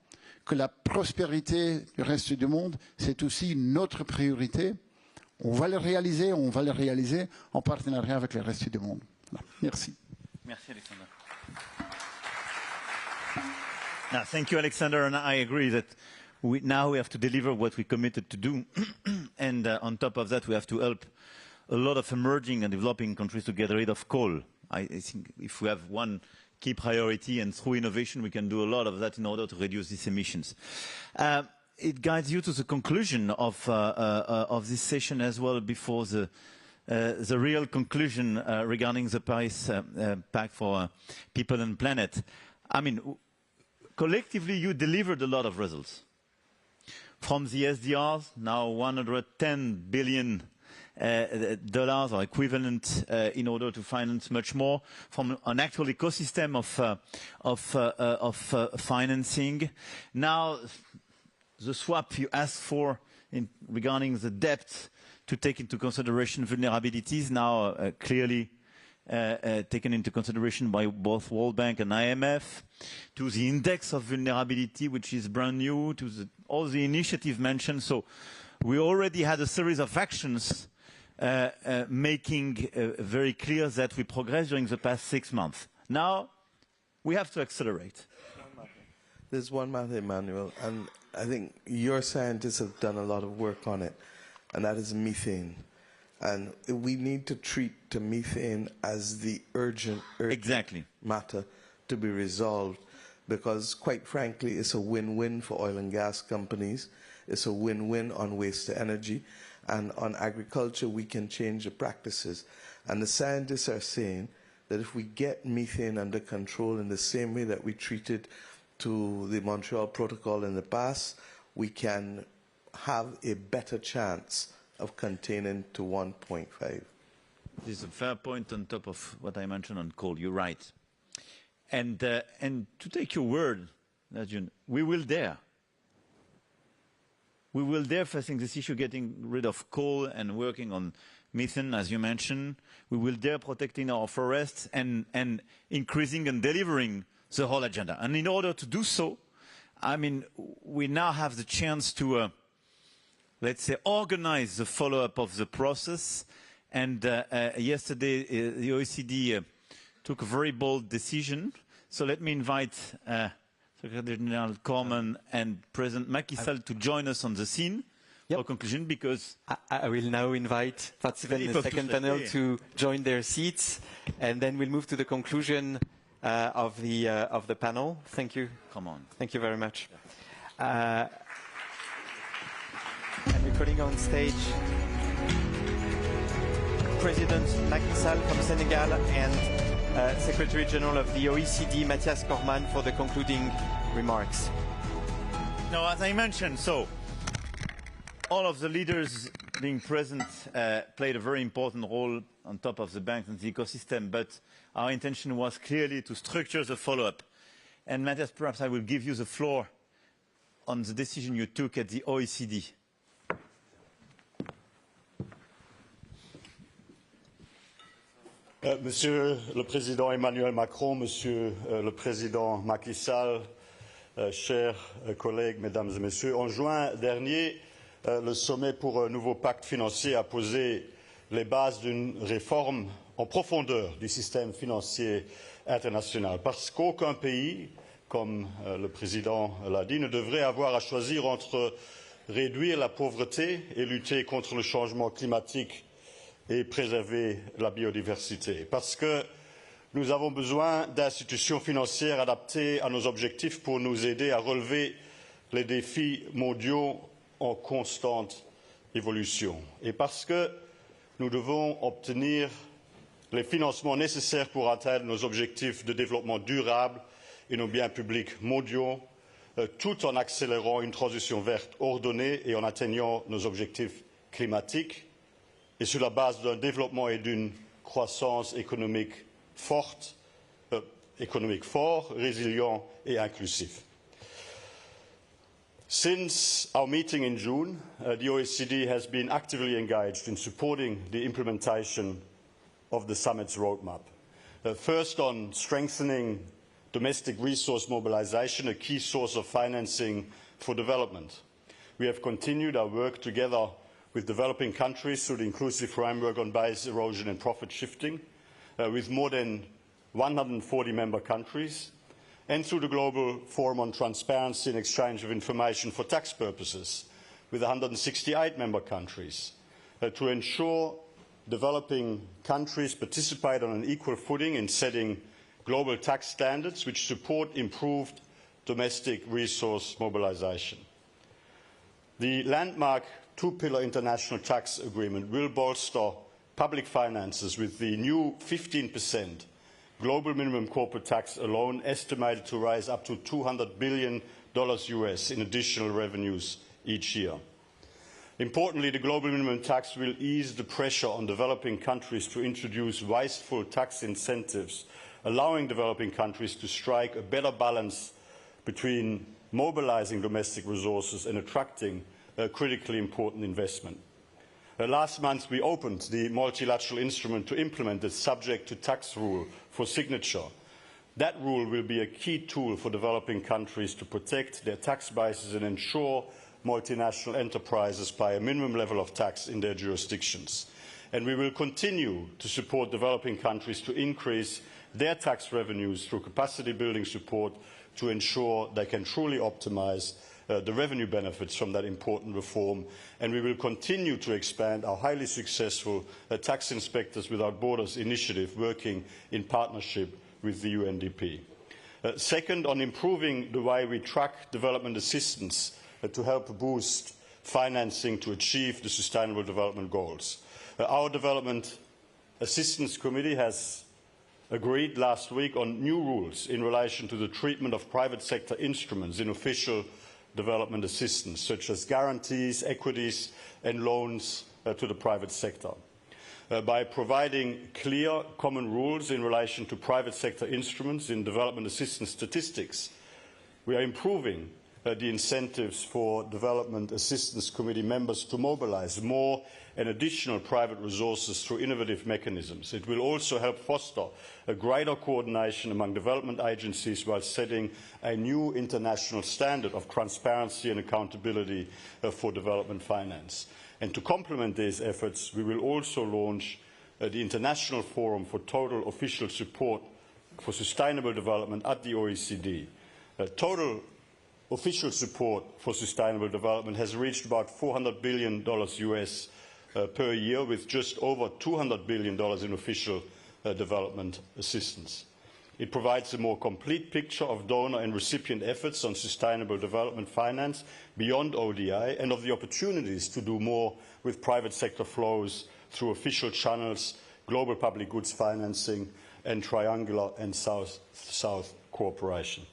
[SPEAKER 14] que la prospérité du reste du monde, c'est aussi notre priorité. On va le réaliser en partenariat avec le reste du monde. Voilà. Merci.
[SPEAKER 5] Merci, Alexander. Now, thank you, Alexander, and I agree that now we have to deliver what we committed to do, and on top of that, we have to help a lot of emerging and developing countries to get rid of coal. I think if we have one key priority, and through innovation, we can do a lot of that in order to reduce these emissions. It guides you to the conclusion of this session as well, before the real conclusion regarding the Paris Pact for People and Planet. I mean, collectively, you delivered a lot of results. From the SDRs, now $110 billion or equivalent in order to finance much more, from an actual ecosystem of financing. Now, the swap you asked for regarding the debt to take into consideration vulnerabilities, now clearly taken into consideration by both World Bank and IMF, to the index of vulnerability, which is brand new, to all the initiatives mentioned. So we already had a series of actions making very clear that we progressed during the past 6 months. Now we have to accelerate.
[SPEAKER 12] There's one matter, Emmanuel, and I think your scientists have done a lot of work on it, and that is methane. And we need to treat the methane as the urgent
[SPEAKER 5] exactly
[SPEAKER 12] matter to be resolved, because quite frankly, it's a win-win for oil and gas companies. It's a win-win on waste to energy, and on agriculture, we can change the practices. And the scientists are saying that if we get methane under control in the same way that we treated to the Montreal Protocol in the past, we can have a better chance of containing to 1.5.
[SPEAKER 5] This is a fair point on top of what I mentioned on coal. You're right. And to take your word, Najun, we will dare. We will dare facing this issue, getting rid of coal and working on methane, as you mentioned. We will dare protecting our forests and increasing and delivering the whole agenda. And in order to do so, I mean, we now have the chance to let's say, organize the follow-up of the process. And yesterday, the OECD took a very bold decision. So let me invite Secretary General Corman and President Macky Sall to join us on the scene for conclusion, because
[SPEAKER 2] I will now invite participants in the second panel to join their seats, and then we'll move to the conclusion of the panel. Thank you.
[SPEAKER 5] Come on.
[SPEAKER 2] Thank you very much. And we're calling on stage President Macky Sall from Senegal and Secretary General of the OECD, Mathias Corman, for the concluding remarks.
[SPEAKER 5] Now, as I mentioned, so all of the leaders being present played a very important role on top of the banks and the ecosystem, but our intention was clearly to structure the follow-up. And Mathias, perhaps I will give you the floor on the decision you took at the OECD.
[SPEAKER 15] Monsieur le Président Emmanuel Macron, Monsieur le Président Macky Sall, chers collègues, Mesdames et Messieurs, en juin dernier, le sommet pour un nouveau pacte financier a posé les bases d'une réforme en profondeur du système financier international, parce qu'aucun pays, comme le président l'a dit, ne devrait avoir à choisir entre réduire la pauvreté et lutter contre le changement climatique et préserver la biodiversité, parce que nous avons besoin d'institutions financières adaptées à nos objectifs pour nous aider à relever les défis mondiaux en constante évolution, et parce que nous devons obtenir les financements nécessaires pour atteindre nos objectifs de développement durable et nos biens publics mondiaux, tout en accélérant une transition verte ordonnée et en atteignant nos objectifs climatiques, et sur la base d'un développement et d'une croissance économique fort, résilient et inclusif. Since our meeting in June, the OECD has been actively engaged in supporting the implementation of the summit's roadmap. First, on strengthening domestic resource mobilization, a key source of financing for development. We have continued our work together with developing countries through the inclusive framework on base erosion and profit shifting, with more than 140 member countries, and through the Global Forum on Transparency and Exchange of Information for Tax Purposes, with 168 member countries, to ensure developing countries participate on an equal footing in setting global tax standards which support improved domestic resource mobilization. The landmark two-pillar international tax agreement will bolster public finances with the new 15% global minimum corporate tax alone, estimated to rise up to $200 billion US in additional revenues each year. Importantly, the global minimum tax will ease the pressure on developing countries to introduce wasteful tax incentives, allowing developing countries to strike a better balance between mobilizing domestic resources and attracting critically important investment. Last month, we opened the multilateral instrument to implement the subject to tax rule for signature. That rule will be a key tool for developing countries to protect their tax bases and ensure multinational enterprises pay a minimum level of tax in their jurisdictions. And we will continue to support developing countries to increase their tax revenues through capacity building support to ensure they can truly optimise the revenue benefits from that important reform, and we will continue to expand our highly successful Tax Inspectors Without Borders initiative, working in partnership with the UNDP. Second, on improving the way we track development assistance to help boost financing to achieve the Sustainable Development Goals. Our Development Assistance Committee has agreed last week on new rules in relation to the treatment of private sector instruments in official development assistance, such as guarantees, equities and loans to the private sector. By providing clear common rules in relation to private sector instruments in development assistance statistics, we are improving the incentives for Development Assistance Committee members to mobilise more and additional private resources through innovative mechanisms. It will also help foster a greater coordination among development agencies while setting a new international standard of transparency and accountability for development finance. And to complement these efforts, we will also launch the International Forum for Total Official Support for Sustainable Development at the OECD. Total official support for sustainable development has reached about $400 billion US per year, with just over $200 billion in official development assistance. It provides a more complete picture of donor and recipient efforts on sustainable development finance beyond ODI and of the opportunities to do more with private sector flows through official channels, global public goods financing and triangular and south-south cooperation.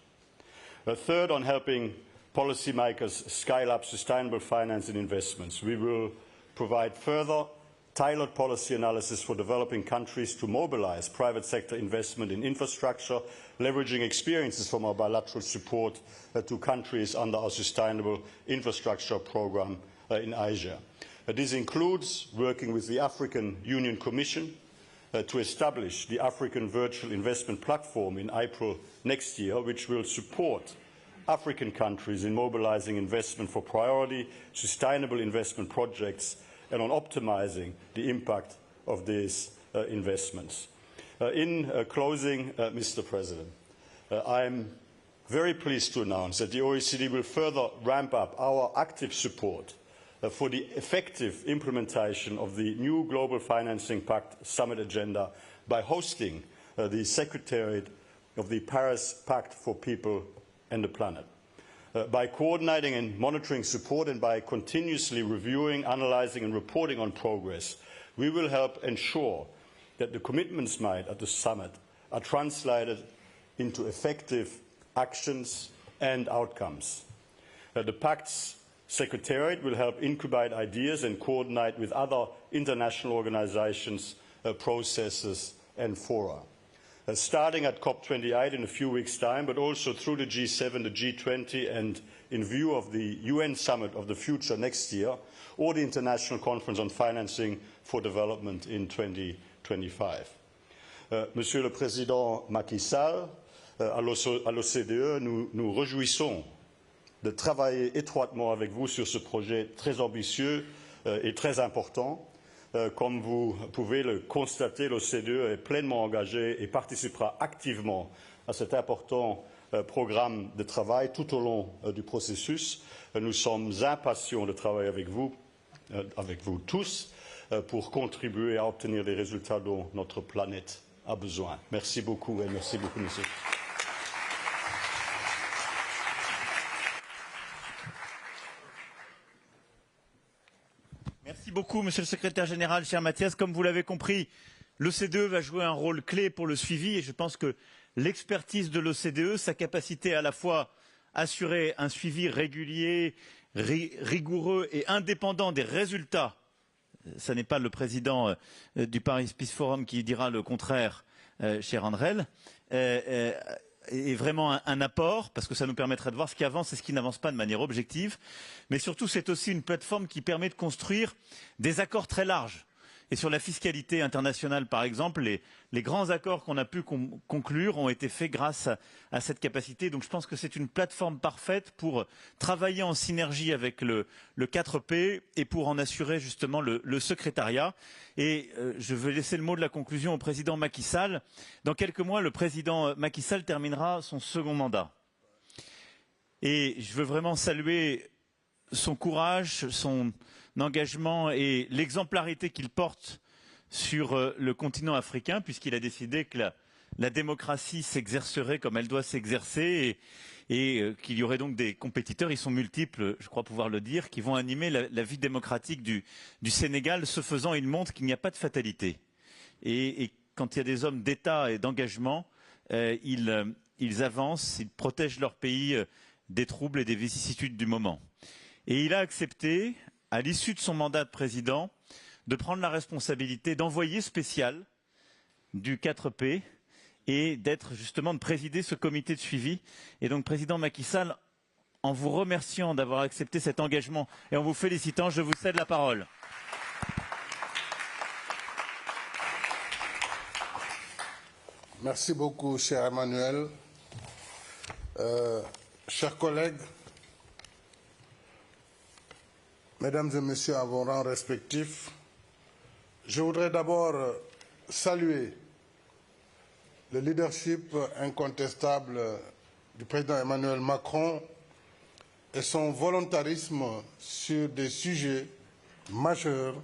[SPEAKER 15] Third, on helping policymakers scale up sustainable finance and investments, we will provide further tailored policy analysis for developing countries to mobilise private sector investment in infrastructure, leveraging experiences from our bilateral support to countries under our Sustainable Infrastructure Programme in Asia. This includes working with the African Union Commission to establish the African Virtual Investment Platform in April next year, which will support African countries in mobilizing investment for priority, sustainable investment projects and on optimizing the impact of these investments. In closing, Mr. President, I am very pleased to announce that the OECD will further ramp up our active support for the effective implementation of the new Global Financing Pact Summit agenda by hosting the Secretariat of the Paris Pact for People and the Planet. By coordinating and monitoring support and by continuously reviewing, analysing and reporting on progress, we will help ensure that the commitments made at the summit are translated into effective actions and outcomes. The Pact's Secretariat will help incubate ideas and coordinate with other international organisations, processes and fora. Starting at COP28 in a few weeks' time, but also through the G7, the G20 and in view of the UN Summit of the Future next year, or the International Conference on Financing for Development in 2025. Monsieur le Président Macky Sall, à l'OCDE, nous nous réjouissons de travailler étroitement avec vous sur ce projet très ambitieux et très important. Comme vous pouvez le constater, l'OCDE est pleinement engagée et participera activement à cet important programme de travail tout au long du processus. Nous sommes impatients de travailler avec vous tous, pour contribuer à obtenir les résultats dont notre planète a besoin. Merci beaucoup et merci beaucoup, monsieur.
[SPEAKER 5] Merci beaucoup, Monsieur le Secrétaire Général, cher Mathias. Comme vous l'avez compris, l'OCDE va jouer un rôle clé pour le suivi et je pense que l'expertise de l'OCDE, sa capacité à la fois à assurer un suivi régulier, rigoureux et indépendant des résultats, ce n'est pas le président du Paris Peace Forum qui dira le contraire, cher Andrel, est vraiment un apport, parce que ça nous permettrait de voir ce qui avance et ce qui n'avance pas de manière objective. Mais surtout, c'est aussi une plateforme qui permet de construire des accords très larges. Et sur la fiscalité internationale, par exemple, les grands accords qu'on a pu conclure ont été faits grâce à cette capacité. Donc je pense que c'est une plateforme parfaite pour travailler en synergie avec le 4P et pour en assurer justement le secrétariat. Et je vais laisser le mot de la conclusion au président Macky Sall. Dans quelques mois, le président Macky Sall terminera son second mandat. Et je veux vraiment saluer son courage, son engagement et l'exemplarité qu'il porte sur le continent africain, puisqu'il a décidé que la démocratie s'exercerait comme elle doit s'exercer et qu'il y aurait donc des compétiteurs, ils sont multiples, je crois pouvoir le dire, qui vont animer la vie démocratique du Sénégal. Ce faisant, il montre qu'il n'y a pas de fatalité. Et quand il y a des hommes d'État et d'engagement, ils avancent, ils protègent leur pays des troubles et des vicissitudes du moment. Et il a accepté, à l'issue de son mandat de président, de prendre la responsabilité d'envoyé spécial du 4P et d'être justement de présider ce comité de suivi. Et donc, président Macky Sall, en vous remerciant d'avoir accepté cet engagement et en vous félicitant, je vous cède la parole.
[SPEAKER 16] Merci beaucoup, cher Emmanuel. Chers collègues, Mesdames et Messieurs à vos rangs respectifs, je voudrais d'abord saluer le leadership incontestable du président Emmanuel Macron et son volontarisme sur des sujets majeurs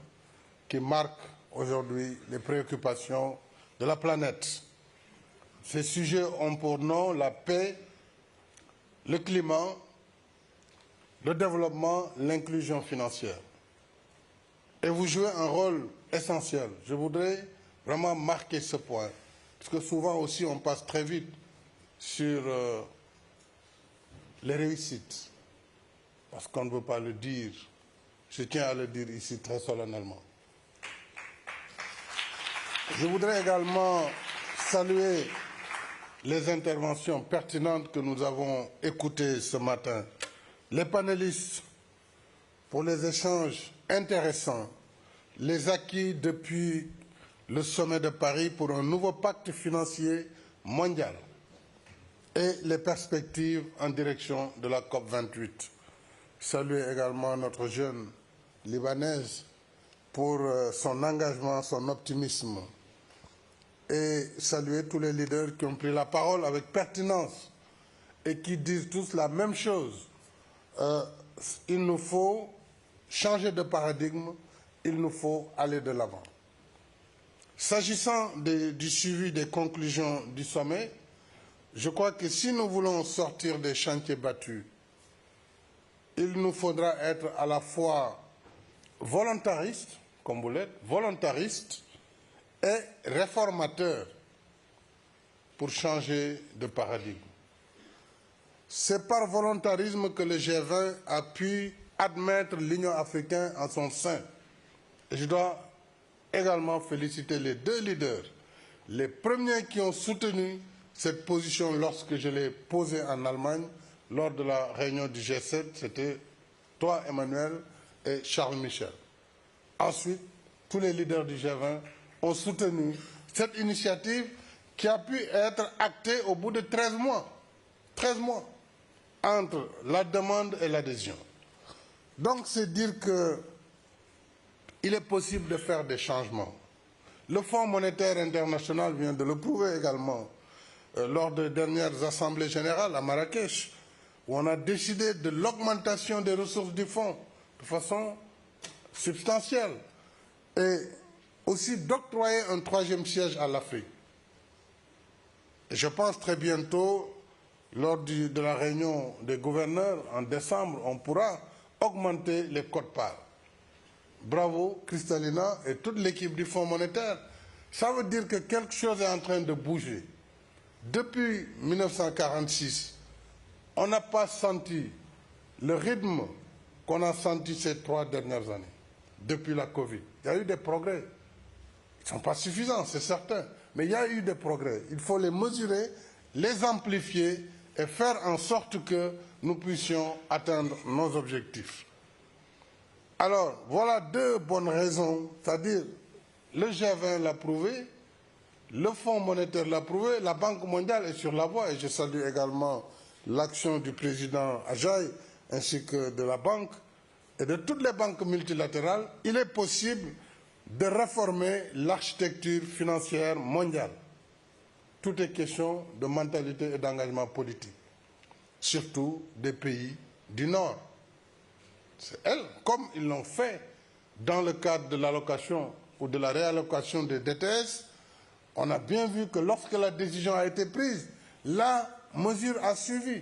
[SPEAKER 16] qui marquent aujourd'hui les préoccupations de la planète. Ces sujets ont pour nom la paix, le climat, le développement, l'inclusion financière. Et vous jouez un rôle essentiel. Je voudrais vraiment marquer ce point, parce que souvent aussi on passe très vite sur les réussites, parce qu'on ne veut pas le dire. Je tiens à le dire ici très solennellement. Je voudrais également saluer les interventions pertinentes que nous avons écoutées ce matin. Les panélistes, pour les échanges intéressants, les acquis depuis le sommet de Paris pour un nouveau pacte financier mondial et les perspectives en direction de la COP28. Saluer également notre jeune Libanaise pour son engagement, son optimisme, et saluer tous les leaders qui ont pris la parole avec pertinence et qui disent tous la même chose. Il nous faut changer de paradigme, il nous faut aller de l'avant. S'agissant du suivi des conclusions du sommet, je crois que si nous voulons sortir des chantiers battus, il nous faudra être à la fois volontariste, comme vous l'êtes, volontariste et réformateur pour changer de paradigme. C'est par volontarisme que le G20 a pu admettre l'Union africaine en son sein. Et je dois également féliciter les deux leaders, les premiers qui ont soutenu cette position lorsque je l'ai posée en Allemagne, lors de la réunion du G7, c'était toi, Emmanuel, et Charles Michel. Ensuite, tous les leaders du G20 ont soutenu cette initiative qui a pu être actée au bout de 13 mois. 13 mois entre la demande et l'adhésion. Donc, c'est dire qu'il est possible de faire des changements. Le Fonds monétaire international vient de le prouver également lors des dernières assemblées générales à Marrakech, où on a décidé de l'augmentation des ressources du fonds de façon substantielle et aussi d'octroyer un 3e siège à l'Afrique. Je pense très bientôt, lors de la réunion des gouverneurs en décembre, on pourra augmenter les quotes-parts. Bravo, Kristalina et toute l'équipe du Fonds monétaire. Ça veut dire que quelque chose est en train de bouger. Depuis 1946, on n'a pas senti le rythme qu'on a senti ces 3 dernières années, depuis la Covid. Il y a eu des progrès. Ils ne sont pas suffisants, c'est certain, mais il y a eu des progrès. Il faut les mesurer, les amplifier et faire en sorte que nous puissions atteindre nos objectifs. Alors, voilà 2 bonnes raisons, c'est-à-dire le G20 l'a prouvé, le Fonds monétaire l'a prouvé, la Banque mondiale est sur la voie, et je salue également l'action du président Ajaï ainsi que de la Banque et de toutes les banques multilatérales. Il est possible de réformer l'architecture financière mondiale. Tout est question de mentalité et d'engagement politique, surtout des pays du Nord. C'est elles, comme ils l'ont fait dans le cadre de l'allocation ou de la réallocation des DTS, on a bien vu que lorsque la décision a été prise, la mesure a suivi.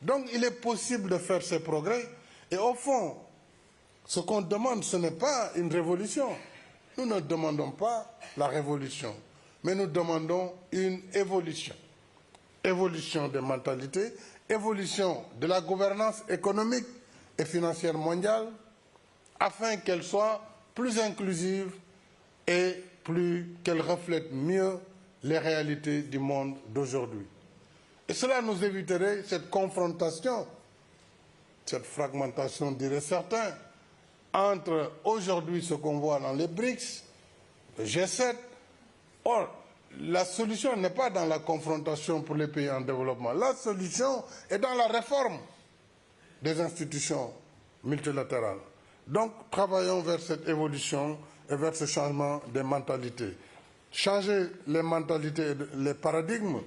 [SPEAKER 16] Donc il est possible de faire ces progrès. Et au fond, ce qu'on demande, ce n'est pas une révolution. Nous ne demandons pas la révolution, mais nous demandons une évolution. Évolution des mentalités, évolution de la gouvernance économique et financière mondiale, afin qu'elle soit plus inclusive et qu'elle reflète mieux les réalités du monde d'aujourd'hui. Et cela nous éviterait cette confrontation, cette fragmentation, diraient certains, entre aujourd'hui ce qu'on voit dans les BRICS, le G7. Or, la solution n'est pas dans la confrontation pour les pays en développement. La solution est dans la réforme des institutions multilatérales. Donc, travaillons vers cette évolution et vers ce changement des mentalités. Changer les mentalités et les paradigmes,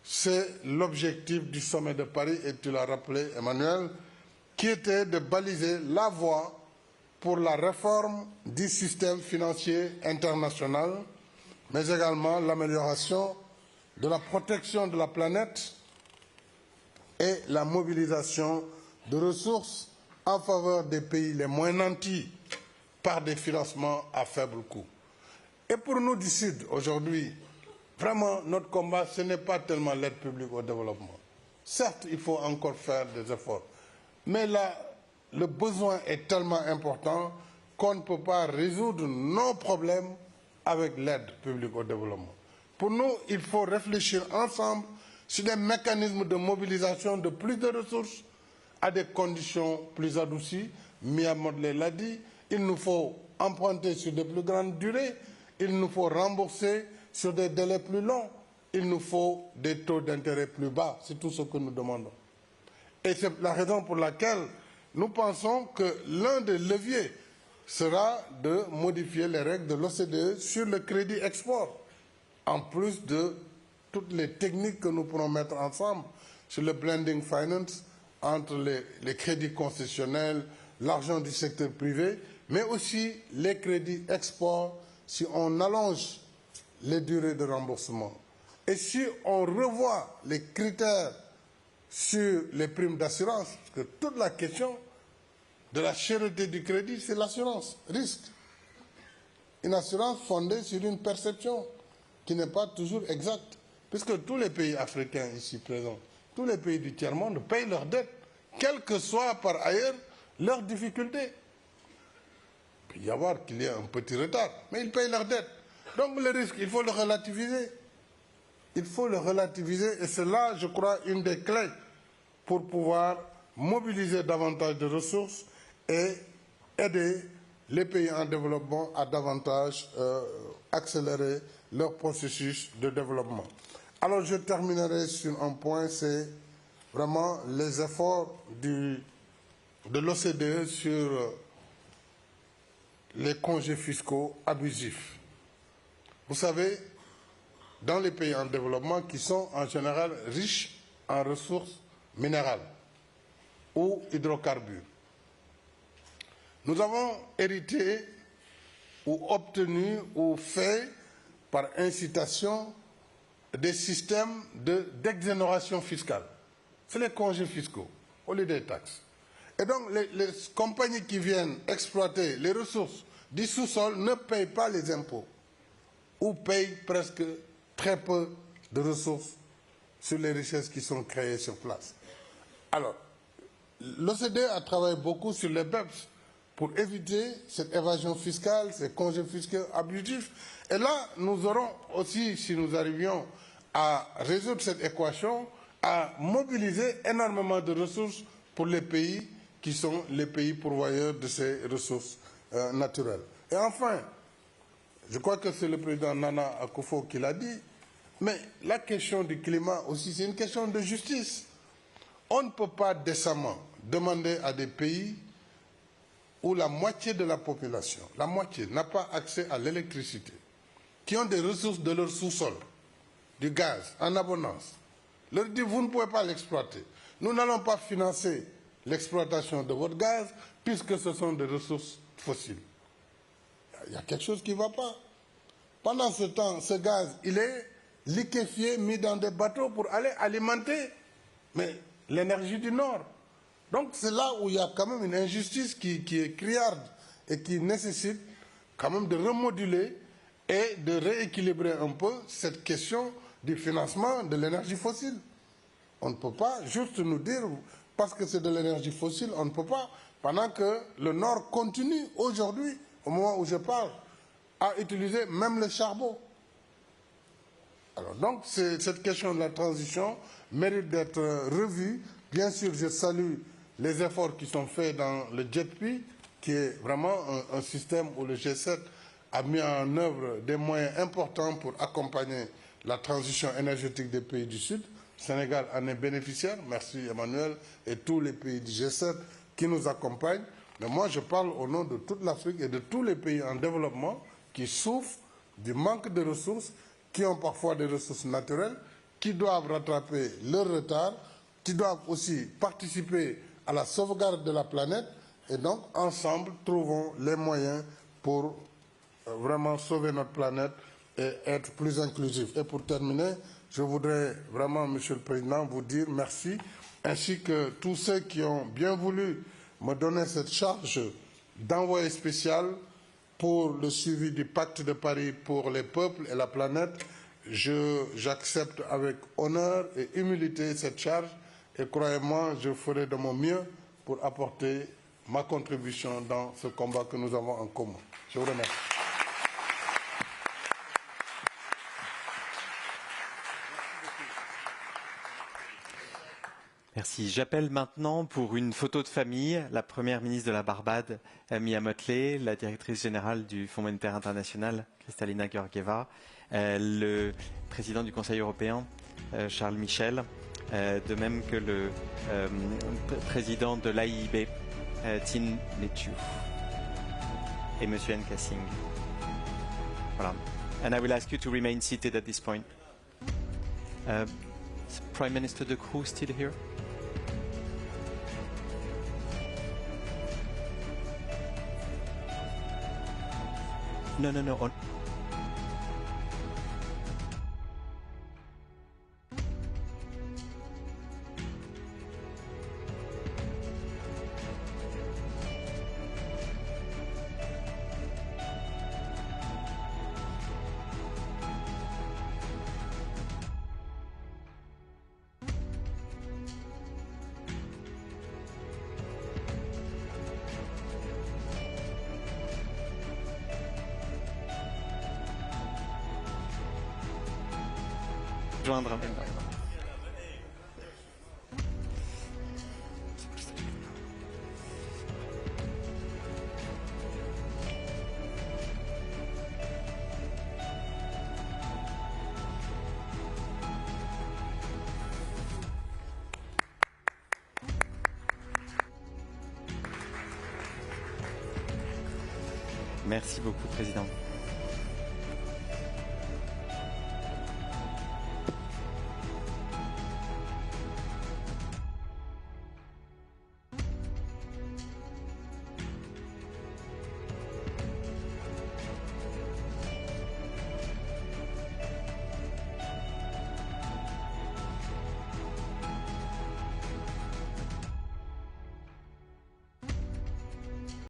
[SPEAKER 16] c'est l'objectif du sommet de Paris, et tu l'as rappelé, Emmanuel, qui était de baliser la voie pour la réforme du système financier international, mais également l'amélioration de la protection de la planète et la mobilisation de ressources en faveur des pays les moins nantis par des financements à faible coût. Et pour nous du Sud, aujourd'hui, vraiment, notre combat, ce n'est pas tellement l'aide publique au développement. Certes, il faut encore faire des efforts. Mais là, le besoin est tellement important qu'on ne peut pas résoudre nos problèmes avec l'aide publique au développement. Pour nous, il faut réfléchir ensemble sur des mécanismes de mobilisation de plus de ressources à des conditions plus adoucies. Mia Modley l'a dit, il nous faut emprunter sur de plus grandes durées, il nous faut rembourser sur des délais plus longs. il nous faut des taux d'intérêt plus bas. C'est tout ce que nous demandons. Et c'est la raison pour laquelle nous pensons que l'un des leviers sera de modifier les règles de l'OCDE sur le crédit export, en plus de toutes les techniques que nous pourrons mettre ensemble sur le blending finance entre les crédits concessionnels, l'argent du secteur privé, mais aussi les crédits export si on allonge les durées de remboursement. Et si on revoit les critères sur les primes d'assurance, parce que toute la question de la cherté du crédit, c'est l'assurance, risque. Une assurance fondée sur une perception qui n'est pas toujours exacte, puisque tous les pays africains ici présents, tous les pays du tiers-monde payent leurs dettes, quelles que soient par ailleurs leurs difficultés. Il peut y avoir qu'il y ait un petit retard, mais ils payent leurs dettes. Donc le risque, il faut le relativiser. Il faut le relativiser et c'est là, je crois, une des clés pour pouvoir mobiliser davantage de ressources et aider les pays en développement à davantage accélérer leur processus de développement. Alors je terminerai sur un point, c'est vraiment les efforts de l'OCDE sur les congés fiscaux abusifs. Vous savez, dans les pays en développement qui sont en général riches en ressources minérales ou hydrocarbures, nous avons hérité ou obtenu ou fait par incitation des systèmes d'exonération fiscale. C'est les congés fiscaux au lieu des taxes. Et donc les compagnies qui viennent exploiter les ressources du sous-sol ne payent pas les impôts ou payent presque très peu de ressources sur les richesses qui sont créées sur place. Alors, l'OCDE a travaillé beaucoup sur les BEPS pour éviter cette évasion fiscale, ces congés fiscaux abusifs. Et là, nous aurons aussi, si nous arrivions à résoudre cette équation, à mobiliser énormément de ressources pour les pays qui sont les pays pourvoyeurs de ces ressources naturelles. Et enfin, je crois que c'est le président Nana Akufo qui l'a dit, mais la question du climat aussi, c'est une question de justice. On ne peut pas décemment demander à des pays où la moitié de la population, la moitié, n'a pas accès à l'électricité, qui ont des ressources de leur sous-sol, du gaz en abondance, leur dire vous ne pouvez pas l'exploiter. Nous n'allons pas financer l'exploitation de votre gaz puisque ce sont des ressources fossiles. Il y a quelque chose qui ne va pas. Pendant ce temps, ce gaz, il est liquéfié, mis dans des bateaux pour aller alimenter l'énergie du Nord. Donc c'est là où il y a quand même une injustice qui est criarde et qui nécessite quand même de remoduler et de rééquilibrer un peu cette question du financement de l'énergie fossile. On ne peut pas juste nous dire, parce que c'est de l'énergie fossile, on ne peut pas, pendant que le Nord continue aujourd'hui, au moment où je parle, à utiliser même le charbon. Alors donc, cette question de la transition mérite d'être revue. Bien sûr, je salue les efforts qui sont faits dans le JETP, qui est vraiment un système où le G7 a mis en œuvre des moyens importants pour accompagner la transition énergétique des pays du Sud. Le Sénégal en est bénéficiaire, merci Emmanuel, et tous les pays du G7 qui nous accompagnent. Mais moi, je parle au nom de toute l'Afrique et de tous les pays en développement qui souffrent du manque de ressources, qui ont parfois des ressources naturelles, qui doivent rattraper leur retard, qui doivent aussi participer à la sauvegarde de la planète. Et donc, ensemble, trouvons les moyens pour vraiment sauver notre planète et être plus inclusif. Et pour terminer, je voudrais vraiment, Monsieur le Président, vous dire merci, ainsi que tous ceux qui ont bien voulu me donner cette charge d'envoyé spécial pour le suivi du pacte de Paris pour les peuples et la planète. J'accepte avec honneur et humilité cette charge et croyez-moi, je ferai de mon mieux pour apporter ma contribution dans ce combat que nous avons en commun. Je vous remercie.
[SPEAKER 2] Merci. J'appelle maintenant pour une photo de famille la première ministre de la Barbade, Mia Mottley, la directrice générale du Fonds monétaire international, Kristalina Georgieva, le président du Conseil européen, Charles Michel, de même que le président de l'AIIB, Tin Lechu, et M. Nkassing. Voilà. And I will ask you to remain seated at this point. Is Prime Minister De Croo still here? No. Joindre. Merci beaucoup, Président.